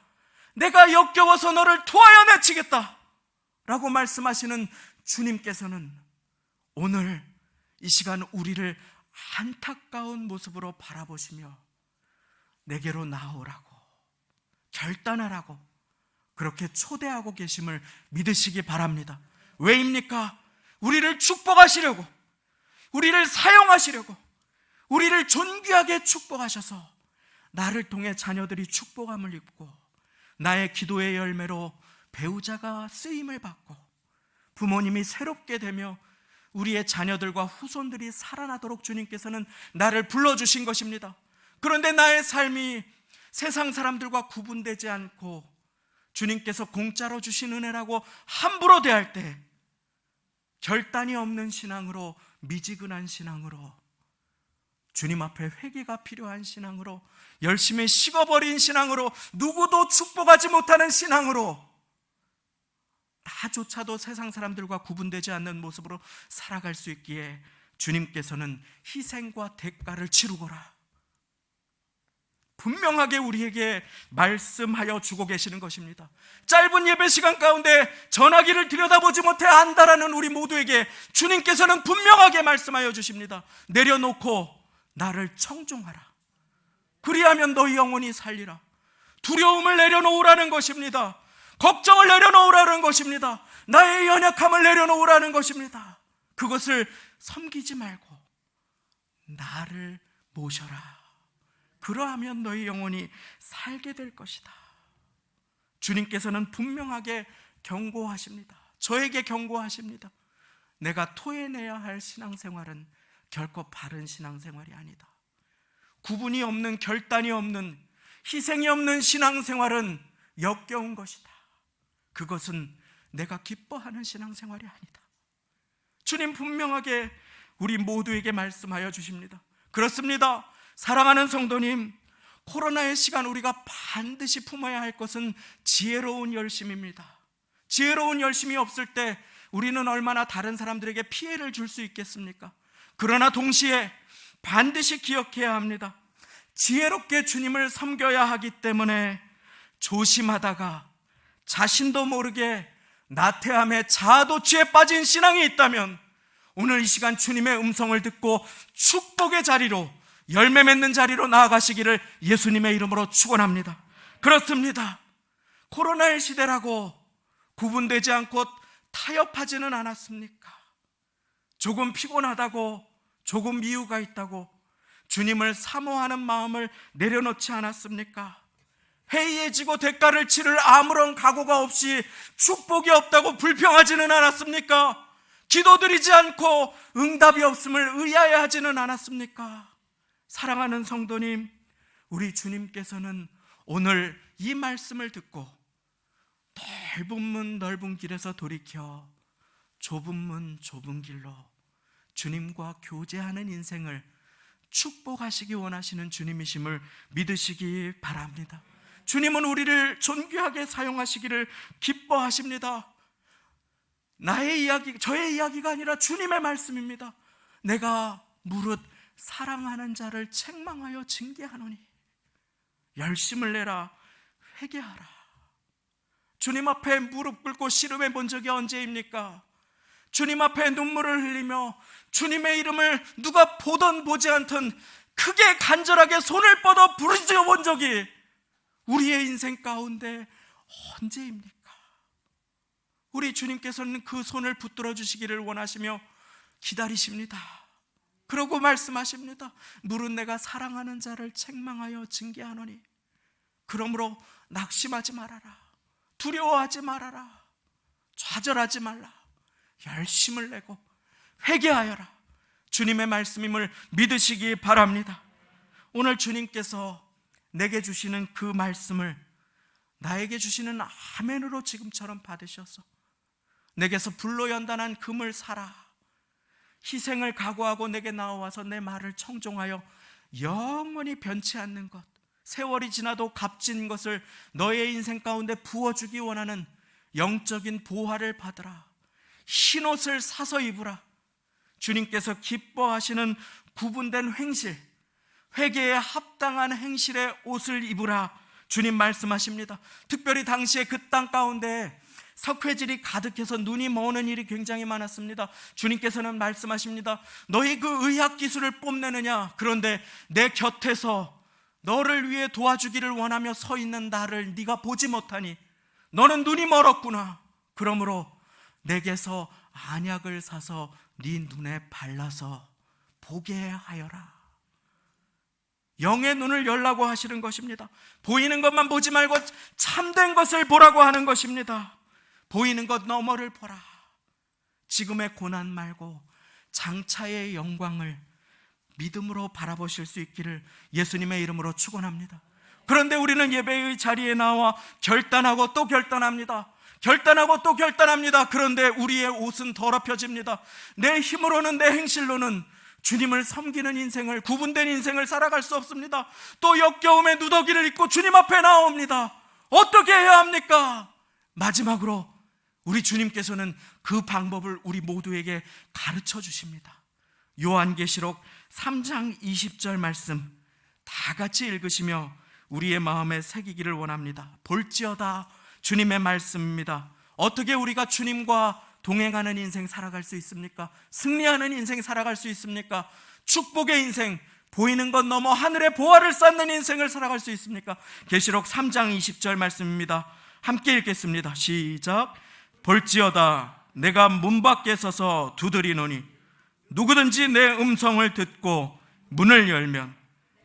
[SPEAKER 2] 내가 역겨워서 너를 토하여 내치겠다 라고 말씀하시는 주님께서는 오늘 이 시간 우리를 안타까운 모습으로 바라보시며 내게로 나오라고, 결단하라고 그렇게 초대하고 계심을 믿으시기 바랍니다. 왜입니까? 우리를 축복하시려고, 우리를 사용하시려고, 우리를 존귀하게 축복하셔서 나를 통해 자녀들이 축복함을 입고 나의 기도의 열매로 배우자가 쓰임을 받고 부모님이 새롭게 되며 우리의 자녀들과 후손들이 살아나도록 주님께서는 나를 불러주신 것입니다. 그런데 나의 삶이 세상 사람들과 구분되지 않고 주님께서 공짜로 주신 은혜라고 함부로 대할 때 결단이 없는 신앙으로, 미지근한 신앙으로, 주님 앞에 회개가 필요한 신앙으로, 열심히 식어버린 신앙으로, 누구도 축복하지 못하는 신앙으로, 나조차도 세상 사람들과 구분되지 않는 모습으로 살아갈 수 있기에 주님께서는 희생과 대가를 치르거라 분명하게 우리에게 말씀하여 주고 계시는 것입니다. 짧은 예배 시간 가운데 전화기를 들여다보지 못해 안다라는 우리 모두에게 주님께서는 분명하게 말씀하여 주십니다. 내려놓고 나를 청종하라. 그리하면 너희 영혼이 살리라. 두려움을 내려놓으라는 것입니다. 걱정을 내려놓으라는 것입니다. 나의 연약함을 내려놓으라는 것입니다. 그것을 섬기지 말고 나를 모셔라. 그러하면 너희 영혼이 살게 될 것이다. 주님께서는 분명하게 경고하십니다. 저에게 경고하십니다. 내가 토해내야 할 신앙생활은 결코 바른 신앙생활이 아니다. 구분이 없는, 결단이 없는, 희생이 없는 신앙생활은 역겨운 것이다. 그것은 내가 기뻐하는 신앙생활이 아니다. 주님 분명하게 우리 모두에게 말씀하여 주십니다. 그렇습니다. 사랑하는 성도님, 코로나의 시간 우리가 반드시 품어야 할 것은 지혜로운 열심입니다. 지혜로운 열심이 없을 때 우리는 얼마나 다른 사람들에게 피해를 줄 수 있겠습니까? 그러나 동시에 반드시 기억해야 합니다. 지혜롭게 주님을 섬겨야 하기 때문에 조심하다가 자신도 모르게 나태함에 자아도취에 빠진 신앙이 있다면 오늘 이 시간 주님의 음성을 듣고 축복의 자리로, 열매 맺는 자리로 나아가시기를 예수님의 이름으로 축원합니다. 그렇습니다. 코로나의 시대라고 구분되지 않고 타협하지는 않았습니까? 조금 피곤하다고, 조금 미우가 있다고 주님을 사모하는 마음을 내려놓지 않았습니까? 해이해지고 대가를 치를 아무런 각오가 없이 축복이 없다고 불평하지는 않았습니까? 기도드리지 않고 응답이 없음을 의아해하지는 않았습니까? 사랑하는 성도님, 우리 주님께서는 오늘 이 말씀을 듣고 넓은 문 넓은 길에서 돌이켜 좁은 문 좁은 길로 주님과 교제하는 인생을 축복하시기 원하시는 주님이심을 믿으시기 바랍니다. 주님은 우리를 존귀하게 사용하시기를 기뻐하십니다. 나의 이야기, 저의 이야기가 아니라 주님의 말씀입니다. 내가 무릇 사랑하는 자를 책망하여 징계하노니 열심을 내라, 회개하라. 주님 앞에 무릎 꿇고 씨름해 본 적이 언제입니까? 주님 앞에 눈물을 흘리며 주님의 이름을 누가 보던 보지 않던 크게 간절하게 손을 뻗어 부르짖어 본 적이 우리의 인생 가운데 언제입니까? 우리 주님께서는 그 손을 붙들어 주시기를 원하시며 기다리십니다. 그러고 말씀하십니다. 무릇 내가 사랑하는 자를 책망하여 징계하노니 그러므로 낙심하지 말아라, 두려워하지 말아라, 좌절하지 말라, 열심을 내고 회개하여라. 주님의 말씀임을 믿으시기 바랍니다. 오늘 주님께서 내게 주시는 그 말씀을 나에게 주시는 아멘으로 지금처럼 받으셔서 내게서 불로 연단한 금을 사라, 희생을 각오하고 내게 나와서 내 말을 청종하여 영원히 변치 않는 것, 세월이 지나도 값진 것을 너의 인생 가운데 부어주기 원하는 영적인 보화를 받으라. 흰옷을 사서 입으라. 주님께서 기뻐하시는 구분된 행실, 회개에 합당한 행실의 옷을 입으라. 주님 말씀하십니다. 특별히 당시에 그 땅 가운데 석회질이 가득해서 눈이 머는 일이 굉장히 많았습니다. 주님께서는 말씀하십니다. 너희 그 의학 기술을 뽐내느냐? 그런데 내 곁에서 너를 위해 도와주기를 원하며 서 있는 나를 네가 보지 못하니 너는 눈이 멀었구나. 그러므로 내게서 안약을 사서 네 눈에 발라서 보게 하여라. 영의 눈을 열라고 하시는 것입니다. 보이는 것만 보지 말고 참된 것을 보라고 하는 것입니다. 보이는 것 너머를 보라. 지금의 고난 말고 장차의 영광을 믿음으로 바라보실 수 있기를 예수님의 이름으로 축원합니다. 그런데 우리는 예배의 자리에 나와 결단하고 또 결단합니다. 결단하고 또 결단합니다. 그런데 우리의 옷은 더럽혀집니다. 내 힘으로는, 내 행실로는 주님을 섬기는 인생을, 구분된 인생을 살아갈 수 없습니다. 또 역겨움의 누더기를 입고 주님 앞에 나옵니다. 어떻게 해야 합니까? 마지막으로 우리 주님께서는 그 방법을 우리 모두에게 가르쳐 주십니다. 요한계시록 3장 20절 말씀 다 같이 읽으시며 우리의 마음에 새기기를 원합니다. 볼지어다, 주님의 말씀입니다. 어떻게 우리가 주님과 동행하는 인생 살아갈 수 있습니까? 승리하는 인생 살아갈 수 있습니까? 축복의 인생, 보이는 것 넘어 하늘의 보화를 쌓는 인생을 살아갈 수 있습니까? 계시록 3장 20절 말씀입니다. 함께 읽겠습니다. 시작. 볼지어다, 내가 문 밖에 서서 두드리노니 누구든지 내 음성을 듣고 문을 열면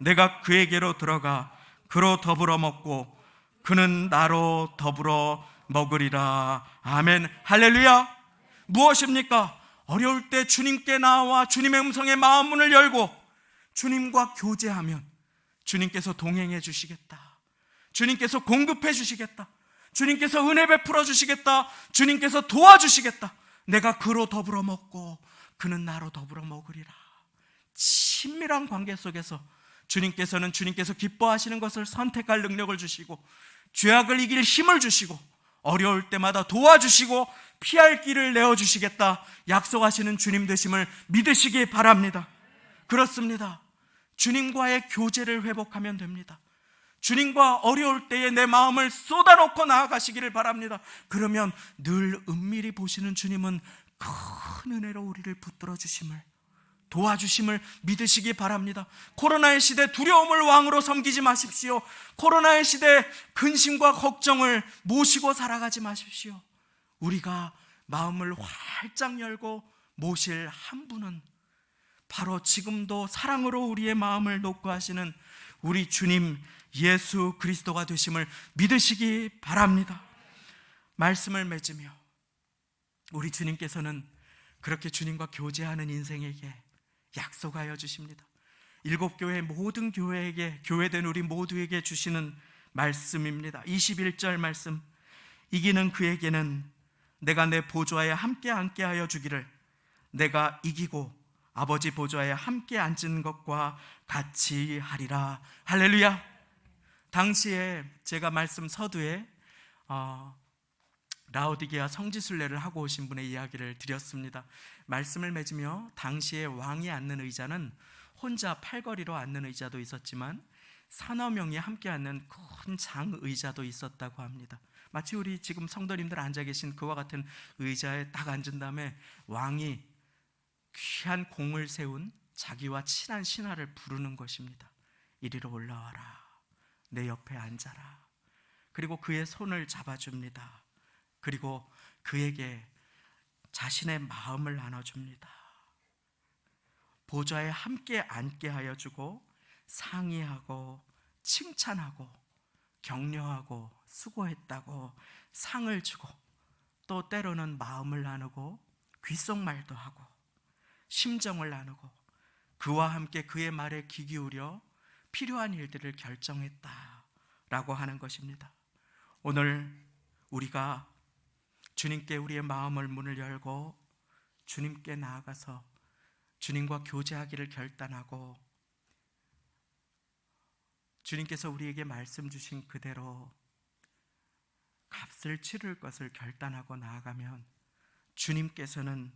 [SPEAKER 2] 내가 그에게로 들어가 그로 더불어 먹고 그는 나로 더불어 먹으리라. 아멘. 할렐루야. 무엇입니까? 어려울 때 주님께 나와 주님의 음성에 마음 문을 열고 주님과 교제하면 주님께서 동행해 주시겠다. 주님께서 공급해 주시겠다. 주님께서 은혜 베풀어 주시겠다. 주님께서 도와주시겠다. 내가 그로 더불어 먹고 그는 나로 더불어 먹으리라. 친밀한 관계 속에서 주님께서는 주님께서 기뻐하시는 것을 선택할 능력을 주시고 죄악을 이길 힘을 주시고 어려울 때마다 도와주시고 피할 길을 내어주시겠다 약속하시는 주님 되심을 믿으시기 바랍니다. 그렇습니다. 주님과의 교제를 회복하면 됩니다. 주님과 어려울 때에 내 마음을 쏟아놓고 나아가시기를 바랍니다. 그러면 늘 은밀히 보시는 주님은 큰 은혜로 우리를 붙들어 주심을, 도와주심을 믿으시기 바랍니다. 코로나의 시대 두려움을 왕으로 섬기지 마십시오. 코로나의 시대 근심과 걱정을 모시고 살아가지 마십시오. 우리가 마음을 활짝 열고 모실 한 분은 바로 지금도 사랑으로 우리의 마음을 놓고 하시는 우리 주님 예수 그리스도가 되심을 믿으시기 바랍니다. 말씀을 맺으며 우리 주님께서는 그렇게 주님과 교제하는 인생에게 약속하여 주십니다. 7교회 모든 교회에게, 교회된 우리 모두에게 주시는 말씀입니다. 21절 말씀. 이기는 그에게는 내가 내 보좌에 함께 앉게 하여 주기를, 내가 이기고 아버지 보좌에 함께 앉은 것과 같이 하리라. 할렐루야. 당시에 제가 말씀 서두에 라오디게아 성지순례를 하고 오신 분의 이야기를 드렸습니다. 말씀을 맺으며 당시에 왕이 앉는 의자는 혼자 팔걸이로 앉는 의자도 있었지만 서너 명이 함께 앉는 큰 장의자도 있었다고 합니다. 마치 우리 지금 성도님들 앉아 계신 그와 같은 의자에 딱 앉은 다음에 왕이 귀한 공을 세운 자기와 친한 신하를 부르는 것입니다. 이리로 올라와라. 내 옆에 앉아라. 그리고 그의 손을 잡아줍니다. 그리고 그에게 자신의 마음을 나눠줍니다. 보좌에 함께 앉게 하여 주고 상의하고 칭찬하고 격려하고 수고했다고 상을 주고, 또 때로는 마음을 나누고 귓속말도 하고 심정을 나누고 그와 함께 그의 말에 귀 기울여 필요한 일들을 결정했다라고 하는 것입니다. 오늘 우리가 주님께 우리의 마음을 문을 열고 주님께 나아가서 주님과 교제하기를 결단하고 주님께서 우리에게 말씀 주신 그대로 값을 치를 것을 결단하고 나아가면 주님께서는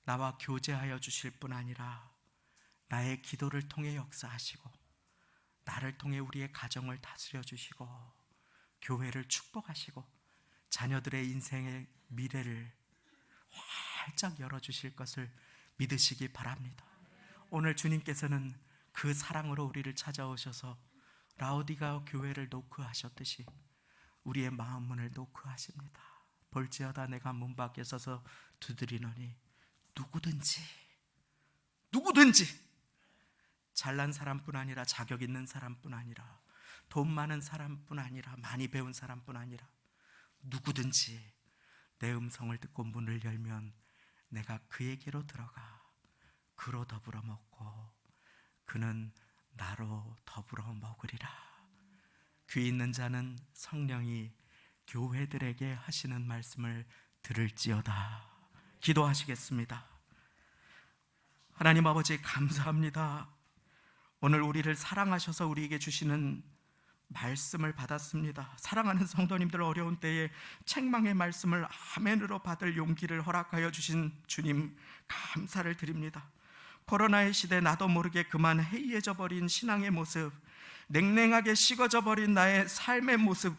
[SPEAKER 2] 나와 교제하여 주실 뿐 아니라 나의 기도를 통해 역사하시고 나를 통해 우리의 가정을 다스려 주시고 교회를 축복하시고 자녀들의 인생의 미래를 활짝 열어주실 것을 믿으시기 바랍니다. 오늘 주님께서는 그 사랑으로 우리를 찾아오셔서 라오디게아 교회를 노크하셨듯이 우리의 마음 문을 노크하십니다. 볼지어다 내가 문 밖에 서서 두드리노니 누구든지 잘난 사람뿐 아니라 자격 있는 사람뿐 아니라 돈 많은 사람뿐 아니라 많이 배운 사람뿐 아니라 누구든지 내 음성을 듣고 문을 열면 내가 그에게로 들어가 그로 더불어 먹고 그는 나로 더불어 먹으리라. 귀 있는 자는 성령이 교회들에게 하시는 말씀을 들을지어다. 기도하시겠습니다. 하나님 아버지 감사합니다. 오늘 우리를 사랑하셔서 우리에게 주시는 말씀을 받았습니다. 사랑하는 성도님들 어려운 때에 책망의 말씀을 아멘으로 받을 용기를 허락하여 주신 주님 감사를 드립니다. 코로나의 시대 나도 모르게 그만 해이해져 버린 신앙의 모습, 냉랭하게 식어져 버린 나의 삶의 모습,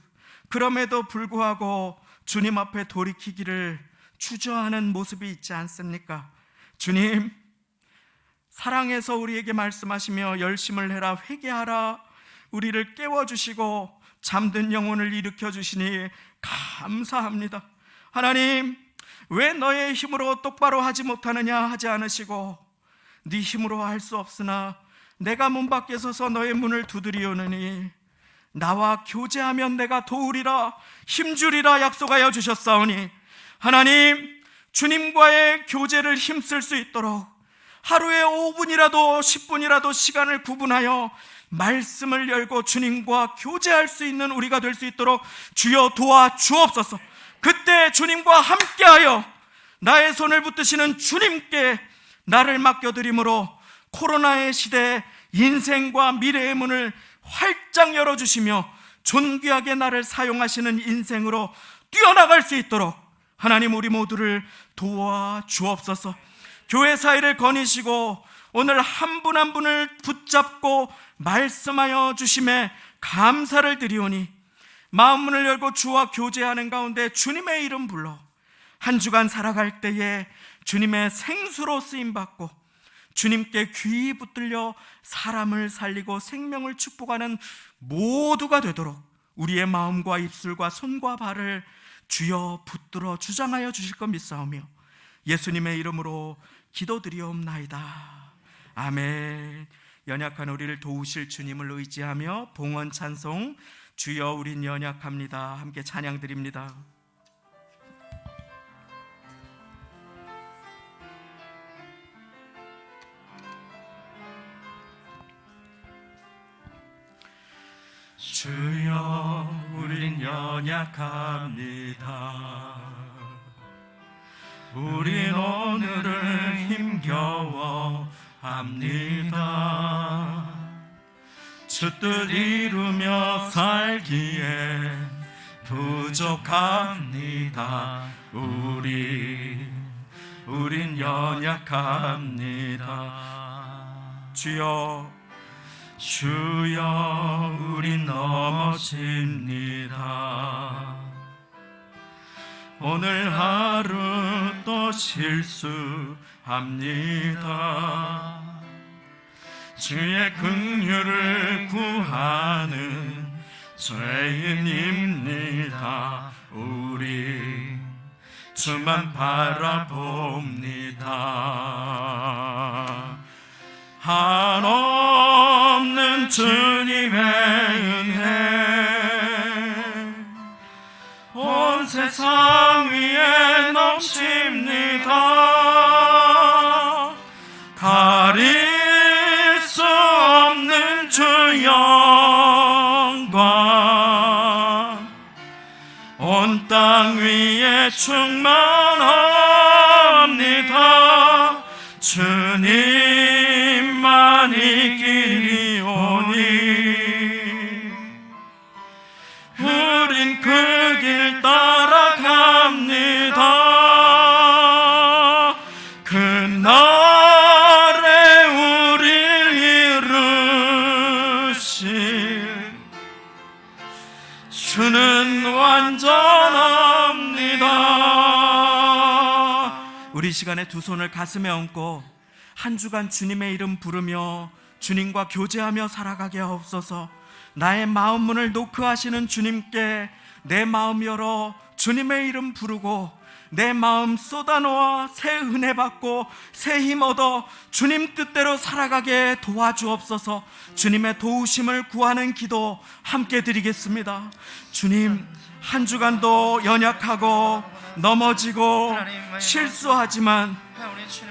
[SPEAKER 2] 그럼에도 불구하고 주님 앞에 돌이키기를 주저하는 모습이 있지 않습니까? 주님, 사랑해서 우리에게 말씀하시며 열심을 해라, 회개하라, 우리를 깨워주시고 잠든 영혼을 일으켜주시니 감사합니다. 하나님, 왜 너의 힘으로 똑바로 하지 못하느냐 하지 않으시고 네 힘으로 할 수 없으나 내가 문 밖에 서서 너의 문을 두드리오느니 나와 교제하면 내가 도우리라, 힘주리라 약속하여 주셨사오니 하나님, 주님과의 교제를 힘쓸 수 있도록 하루에 5분이라도 10분이라도 시간을 구분하여 말씀을 열고 주님과 교제할 수 있는 우리가 될 수 있도록 주여 도와주옵소서. 그때 주님과 함께하여 나의 손을 붙드시는 주님께 나를 맡겨드림으로 코로나의 시대에 인생과 미래의 문을 활짝 열어주시며 존귀하게 나를 사용하시는 인생으로 뛰어나갈 수 있도록 하나님 우리 모두를 도와주옵소서. 교회 사이를 거니시고 오늘 한 분 한 분을 붙잡고 말씀하여 주심에 감사를 드리오니 마음 문을 열고 주와 교제하는 가운데 주님의 이름 불러 한 주간 살아갈 때에 주님의 생수로 쓰임받고 주님께 귀 붙들려 사람을 살리고 생명을 축복하는 모두가 되도록 우리의 마음과 입술과 손과 발을 주여 붙들어 주장하여 주실 것 믿사오며 예수님의 이름으로 기도드리옵나이다. 아멘. 연약한 우리를 도우실 주님을 의지하며 봉헌 찬송 주여 우린 연약합니다 함께 찬양드립니다. 주여 우린 연약합니다. 우린 오늘을 힘겨워 합니다. 주 뜻 이루며 살기에 부족합니다. 우린 연약합니다. 주여 우린 넘어집니다. 오늘 하루 또 실수합니다. 주의 긍휼을 구하는 죄인입니다. 우리 주만 바라봅니다. 한없는 주님의 은혜 온 세상 위에 넘칩니다. 가릴 수 없는 주 영광 온 땅 위에 충만합니다. 주님만이 길이오니 우린 그 길 따라갑니다. 그날에 우릴 이루실 주는 완전합니다. 우리 시간에 두 손을 가슴에 얹고 한 주간 주님의 이름 부르며 주님과 교제하며 살아가게 하옵소서. 나의 마음 문을 노크하시는 주님께 내 마음 열어 주님의 이름 부르고 내 마음 쏟아놓아 새 은혜 받고 새 힘 얻어 주님 뜻대로 살아가게 도와주옵소서. 주님의 도우심을 구하는 기도 함께 드리겠습니다. 주님, 한 주간도 연약하고 넘어지고 실수하지만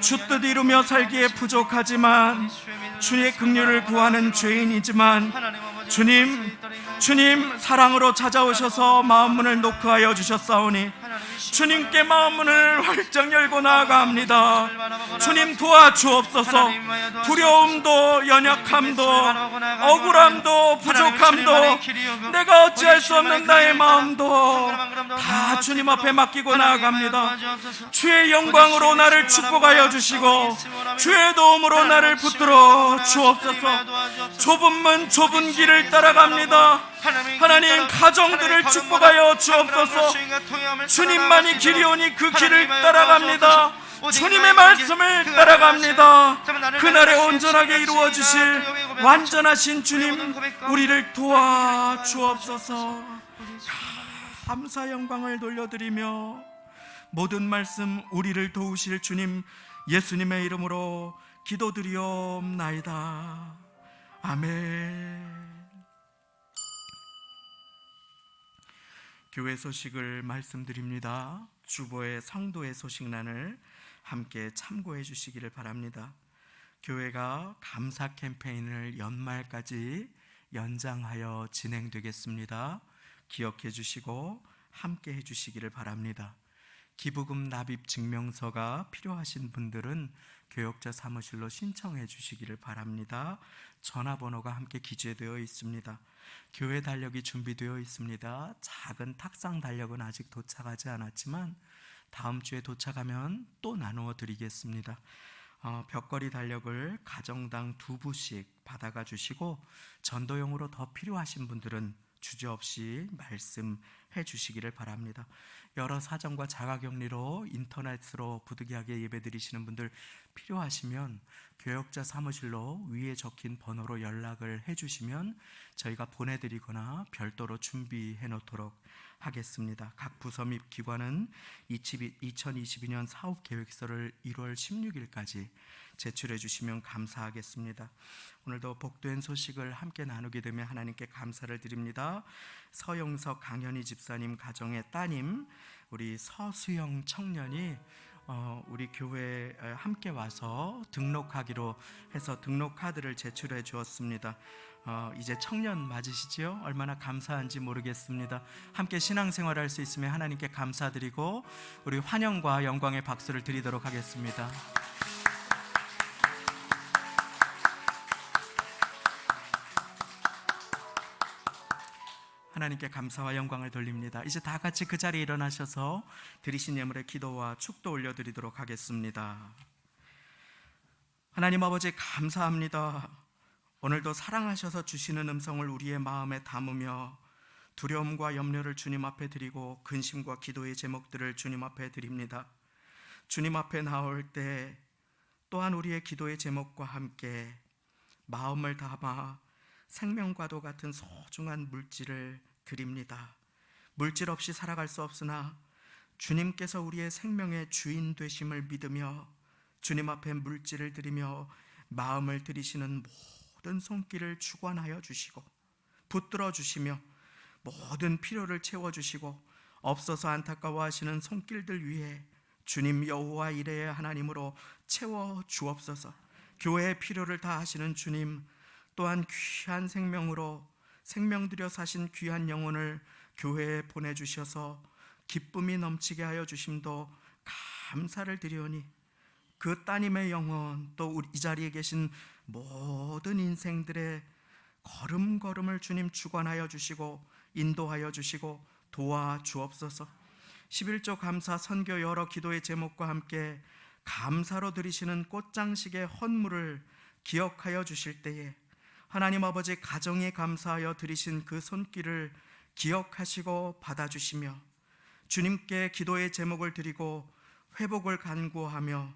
[SPEAKER 2] 주 뜻 이루며 살기에 부족하지만 주의 긍휼을 구하는 죄인이지만 주님 사랑으로 찾아오셔서 마음문을 노크하여 주셨사오니 주님께 마음문을 활짝 열고 나아갑니다. 주님 도와주옵소서. 두려움도 연약함도 억울함도 부족함도 내가 어찌할 수 없는 나의 마음도 다 주님 앞에 맡기고 나아갑니다. 주의 영광으로 나를 축복하여 주시고 주의 도움으로 나를 붙들어 주옵소서. 좁은 문 좁은 길을 따라갑니다. 하나님, 가정들을 축복하여 주옵소서. 주님만이 길이오니 그 길을 따라갑니다. 주님의 말씀을 따라갑니다. 그날에 온전하게 이루어 주실 완전하신 주님, 우리를 도와 주옵소서. 감사 영광을 돌려드리며 모든 말씀 우리를 도우실 주님 예수님의 이름으로 기도드리옵나이다. 아멘. 교회 소식을 말씀드립니다. 주보의 성도의 소식란을 함께 참고해 주시기를 바랍니다. 교회가 감사 캠페인을 연말까지 연장하여 진행되겠습니다. 기억해 주시고 함께 해 주시기를 바랍니다. 기부금 납입 증명서가 필요하신 분들은 교역자 사무실로 신청해 주시기를 바랍니다. 전화번호가 함께 기재되어 있습니다. 교회 달력이 준비되어 있습니다. 작은 탁상 달력은 아직 도착하지 않았지만 다음 주에 도착하면 또 나누어 드리겠습니다. 벽걸이 달력을 가정당 2부씩 받아가 주시고 전도용으로 더 필요하신 분들은 주저없이 말씀해 주시기를 바랍니다. 여러 사정과 자가격리로 인터넷으로 부득이하게 예배드리시는 분들 필요하시면 교역자 사무실로 위에 적힌 번호로 연락을 해주시면 저희가 보내드리거나 별도로 준비해 놓도록 하겠습니다. 각 부서 및 기관은 2022년 사업계획서를 1월 16일까지 제출해 주시면 감사하겠습니다. 오늘도 복된 소식을 함께 나누게 되며 하나님께 감사를 드립니다. 서영석 강현희 집사님 가정의 따님 우리 서수영 청년이 우리 교회에 함께 와서 등록하기로 해서 등록 카드를 제출해 주었습니다. 이제 청년 맞으시지요? 얼마나 감사한지 모르겠습니다. 함께 신앙생활할 수 있으면 하나님께 감사드리고 우리 환영과 영광의 박수를 드리도록 하겠습니다. 하나님께 감사와 영광을 돌립니다. 이제 다 같이 그 자리에 일어나셔서 드리신 예물의 기도와 축도 올려드리도록 하겠습니다. 하나님 아버지 감사합니다. 오늘도 사랑하셔서 주시는 음성을 우리의 마음에 담으며 두려움과 염려를 주님 앞에 드리고 근심과 기도의 제목들을 주님 앞에 드립니다. 주님 앞에 나올 때 또한 우리의 기도의 제목과 함께 마음을 담아 생명과도 같은 소중한 물질을 드립니다. 물질 없이 살아갈 수 없으나 주님께서 우리의 생명의 주인 되심을 믿으며 주님 앞에 물질을 드리며 마음을 드리시는 모든 손길을 주관하여 주시고 붙들어 주시며 모든 필요를 채워주시고 없어서 안타까워하시는 손길들 위해 주님 여호와 이레의 하나님으로 채워 주옵소서. 교회의 필요를 다 하시는 주님, 또한 귀한 생명으로 생명 들여 사신 귀한 영혼을 교회에 보내주셔서 기쁨이 넘치게 하여 주심도 감사를 드리오니 그 따님의 영혼, 또 이 자리에 계신 모든 인생들의 걸음걸음을 주님 주관하여 주시고 인도하여 주시고 도와 주옵소서. 11조 감사 선교 여러 기도의 제목과 함께 감사로 드리시는 꽃장식의 헌물을 기억하여 주실 때에 하나님 아버지 가정에 감사하여 드리신 그 손길을 기억하시고 받아주시며 주님께 기도의 제목을 드리고 회복을 간구하며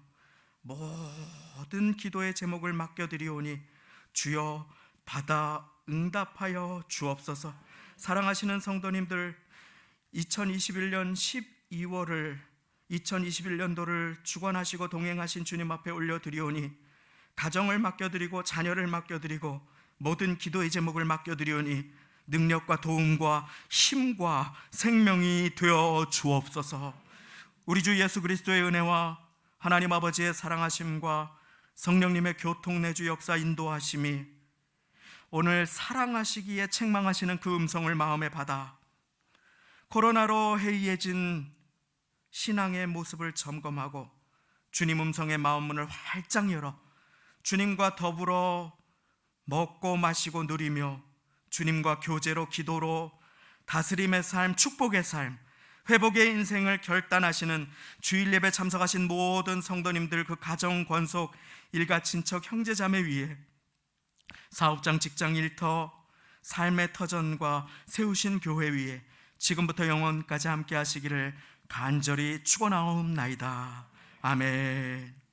[SPEAKER 2] 모든 기도의 제목을 맡겨드리오니 주여 받아 응답하여 주옵소서. 사랑하시는 성도님들, 2021년 12월을 2021년도를 주관하시고 동행하신 주님 앞에 올려드리오니 가정을 맡겨드리고 자녀를 맡겨드리고 모든 기도의 제목을 맡겨드리오니 능력과 도움과 힘과 생명이 되어 주옵소서. 우리 주 예수 그리스도의 은혜와 하나님 아버지의 사랑하심과 성령님의 교통내주 역사 인도하심이 오늘 사랑하시기에 책망하시는 그 음성을 마음에 받아 코로나로 해이해진 신앙의 모습을 점검하고 주님 음성의 마음문을 활짝 열어 주님과 더불어 먹고 마시고 누리며 주님과 교제로 기도로 다스림의 삶, 축복의 삶, 회복의 인생을 결단하시는 주일 예배 참석하신 모든 성도님들, 그 가정, 권속, 일가, 친척, 형제자매 위에 사업장, 직장, 일터, 삶의 터전과 세우신 교회 위에 지금부터 영원까지 함께 하시기를 간절히 축원하옵나이다. 아멘.